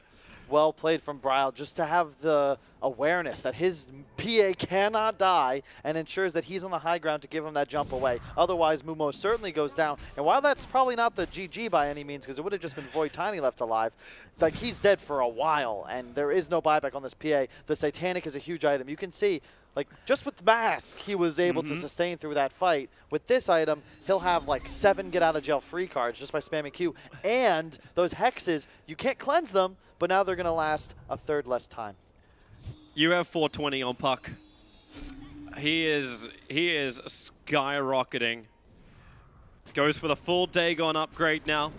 Well played from Brile, just to have the awareness that his PA cannot die and ensures that he's on the high ground to give him that jump away. Otherwise, Mumo certainly goes down. And while that's probably not the GG by any means, because it would have just been Void Tiny left alive, like he's dead for a while, and there is no buyback on this PA. The Satanic is a huge item. You can see, like, just with the mask, he was able to sustain through that fight. With this item, he'll have like 7 get-out-of-jail-free cards just by spamming Q. And those hexes, you can't cleanse them, but now they're going to last a third less time. You have 420 on Puck. He is skyrocketing. Goes for the full Dagon upgrade now.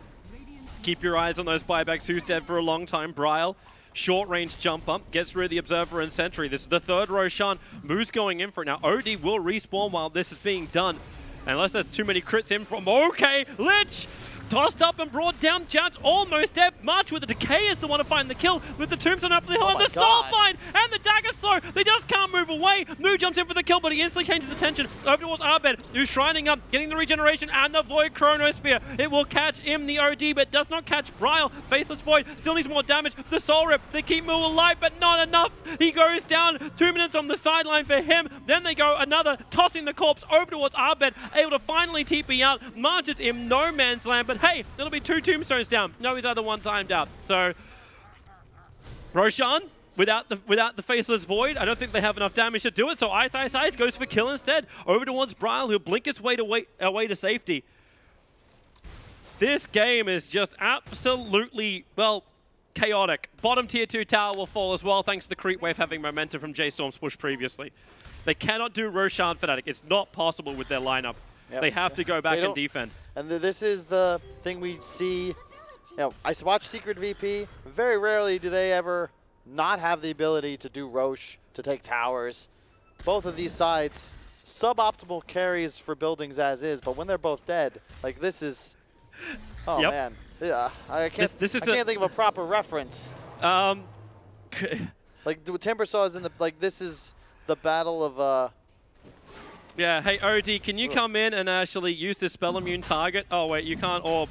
Keep your eyes on those buybacks. Who's dead for a long time? Brile. Short range jump up. Gets rid of the Observer and Sentry. This is the third Roshan. Moo's going in for it now. OD will respawn while this is being done. Unless there's too many crits in from... Okay, Lich! Tossed up and brought down. Jabs almost dead. March with the Decay is the one to find the kill with the Tombstone up the hill and the Soul Bind and the Dagger Slow. They just can't move away. Moo jumps in for the kill, but he instantly changes attention over towards Abed, who's shrining up, getting the regeneration and the Void Chronosphere. It will catch him, the OD, but does not catch Brile. Faceless Void still needs more damage. The Soul Rip, they keep Moo alive, but not enough. He goes down. 2 minutes on the sideline for him. Then they go another, tossing the corpse over towards Abed, able to finally TP out. March is in no man's land, but hey, it'll be 2 Tombstones down. No, he's either one timed out. So Roshan, without the Faceless Void, I don't think they have enough damage to do it. So Ice goes for kill instead. Over towards Brile, who'll blink his way away to safety. This game is just absolutely, well, chaotic. Bottom tier 2 tower will fall as well, thanks to the creep wave having momentum from J.Storm's push previously. They cannot do Roshan Fnatic. It's not possible with their lineup. Yep. They have to go back and defend. And this is the thing we see. You know, I watch Secret VP. Very rarely do they ever not have the ability to do Roche, to take towers. Both of these sides, suboptimal carries for buildings as is, but when they're both dead, like this is, oh man. Yeah, I can't think of a proper reference. Like Timbersaw is in the, like this is the battle of, yeah, hey OD, can you come in and actually use this spell immune target? Oh wait, you can't orb.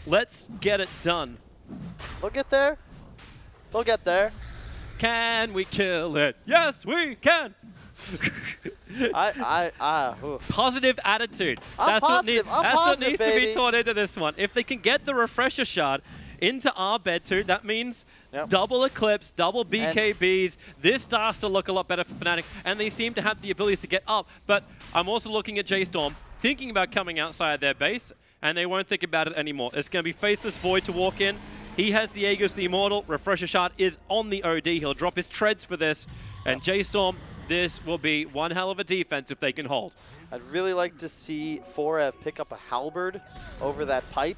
Let's get it done. They'll get there. They'll get there. Can we kill it? Yes, we can. Positive attitude. That's what needs to be taught into this one. If they can get the refresher shard into Abed too, that means double Eclipse, double BKBs. This starts to look a lot better for Fnatic, and they seem to have the abilities to get up. But I'm also looking at J.Storm, thinking about coming outside their base, and they won't think about it anymore. It's going to be Faceless Void to walk in. He has the Aegis, the Immortal. Refresher Shard is on the OD. He'll drop his treads for this. And J.Storm, this will be one hell of a defense if they can hold. I'd really like to see Forev pick up a halberd over that pipe.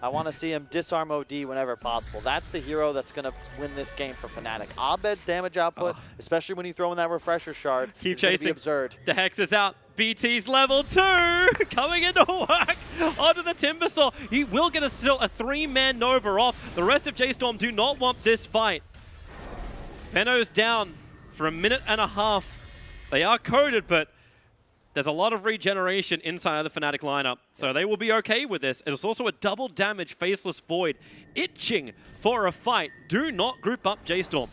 I want to see him disarm OD whenever possible. That's the hero that's going to win this game for Fnatic. Abed's damage output, especially when you throw in that Refresher Shard, keep chasing. Absurd. The Hex is out. BT's level 2 coming into whack onto the Timbersaw. He will get still a 3-man Nova off. The rest of J.Storm do not want this fight. Veno's down for a minute and a half. They are coded, but there's a lot of regeneration inside of the Fnatic lineup, so they will be okay with this. It's also a double damage Faceless Void, itching for a fight. Do not group up J.Storm.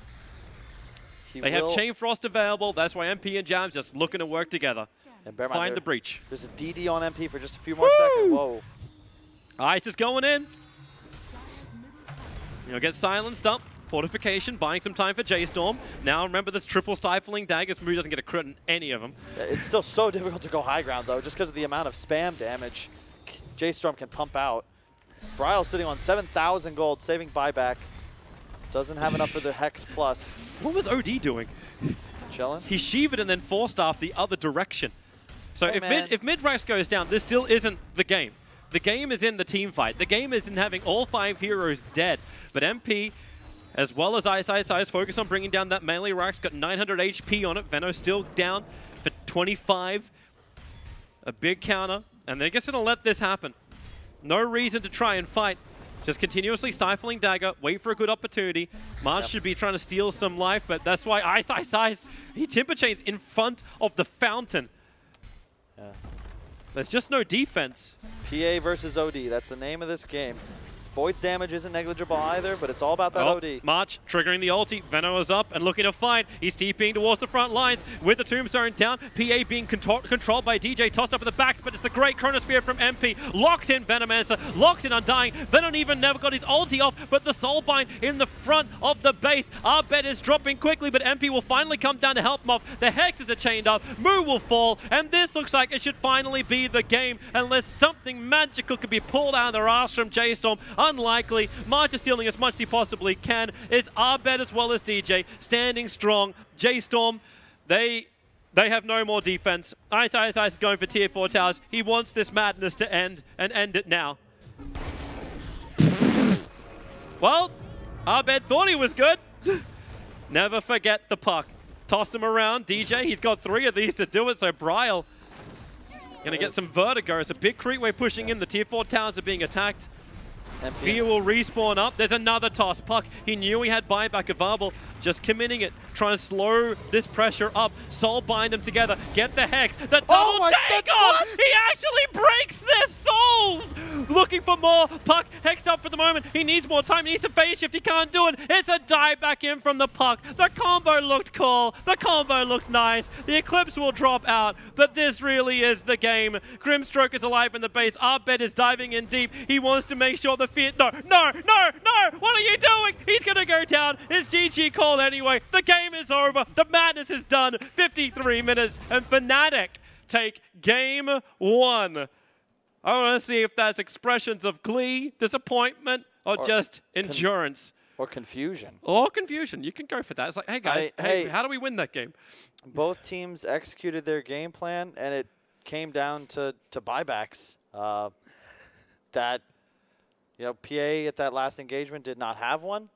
They have Chain Frost available. That's why MP and Jams just looking to work together. And find the breach. There's a DD on MP for just a few more seconds. Whoa. Ice is going in. You'll get silenced up. Fortification, buying some time for J.Storm. Now remember this triple stifling daggers. Mu doesn't get a crit in any of them. It's still so difficult to go high ground though, just because of the amount of spam damage J.Storm can pump out. Bryle sitting on 7,000 gold, saving buyback. Doesn't have enough for the Hex plus. What was OD doing? Chilling. He Shivaed and then 4-staffed the other direction. So if mid-Rex goes down, this still isn't the game. The game is in the team fight. The game is in having all 5 heroes dead. But MP, as well as Ice, focus on bringing down that melee Rax. Got 900 HP on it. Veno still down for 25. A big counter. And they're just going to let this happen. No reason to try and fight. Just continuously stifling dagger, wait for a good opportunity. March should be trying to steal some life, but that's why Ice, he Timber Chains in front of the fountain. Yeah. There's just no defense. PA versus OD, that's the name of this game. Void's damage isn't negligible either, but it's all about that OD. March triggering the ulti. Veno is up and looking to fight. He's TPing towards the front lines with the Tombstone down. PA being controlled by DJ, tossed up at the back, but it's the great Chronosphere from MP. Locks in Venomancer, locks in Undying. Venom even never got his ulti off, but the Soulbind in the front of the base. Abed is dropping quickly, but MP will finally come down to help him off. The Hexes are chained up. Mu will fall, and this looks like it should finally be the game, unless something magical could be pulled out of their arse from J.Storm. Unlikely. March is stealing as much as he possibly can. It's Abed as well as DJ standing strong. J.Storm, they have no more defense. Ice is going for tier 4 towers. He wants this madness to end, and end it now. Well, Abed thought he was good. Never forget the puck. Toss him around. DJ, he's got 3 of these to do it, so Bryle gonna get some vertigo. It's a big creep wave pushing in. The tier 4 towers are being attacked. Fear will respawn up. There's another toss. Puck, he knew he had buyback available. Just committing it. Trying to slow this pressure up. Soul bind them together. Get the Hex. The double take on! He actually breaks their souls! Looking for more. Puck hexed up for the moment. He needs more time. He needs to phase shift. He can't do it. It's a dive back in from the Puck. The combo looked cool. The combo looks nice. The Eclipse will drop out. But this really is the game. Grimstroke is alive in the base. Abed is diving in deep. He wants to make sure the fear... No! What are you doing? He's going to go down. It's GG call anyway. The game is over. The madness is done. 53 minutes. And Fnatic take game 1. I want to see if that's expressions of glee, disappointment, or just endurance. Or confusion. Or confusion. You can go for that. It's like, hey guys, hey, how do we win that game? Both teams executed their game plan, and it came down to buybacks. That, you know, PA at that last engagement did not have one.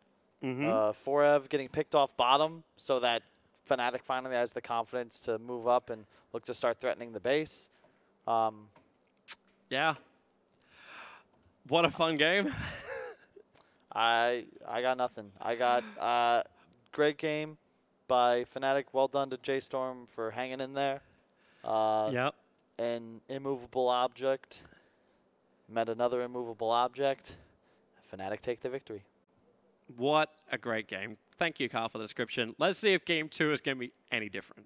Forev getting picked off bottom so that Fnatic finally has the confidence to move up and look to start threatening the base. Yeah. What a fun game. I got nothing. I got great game by Fnatic. Well done to J.Storm for hanging in there. Yep. An immovable object met another immovable object. Fnatic take the victory. What a great game. Thank you, Carl, for the description. Let's see if game 2 is going to be any different.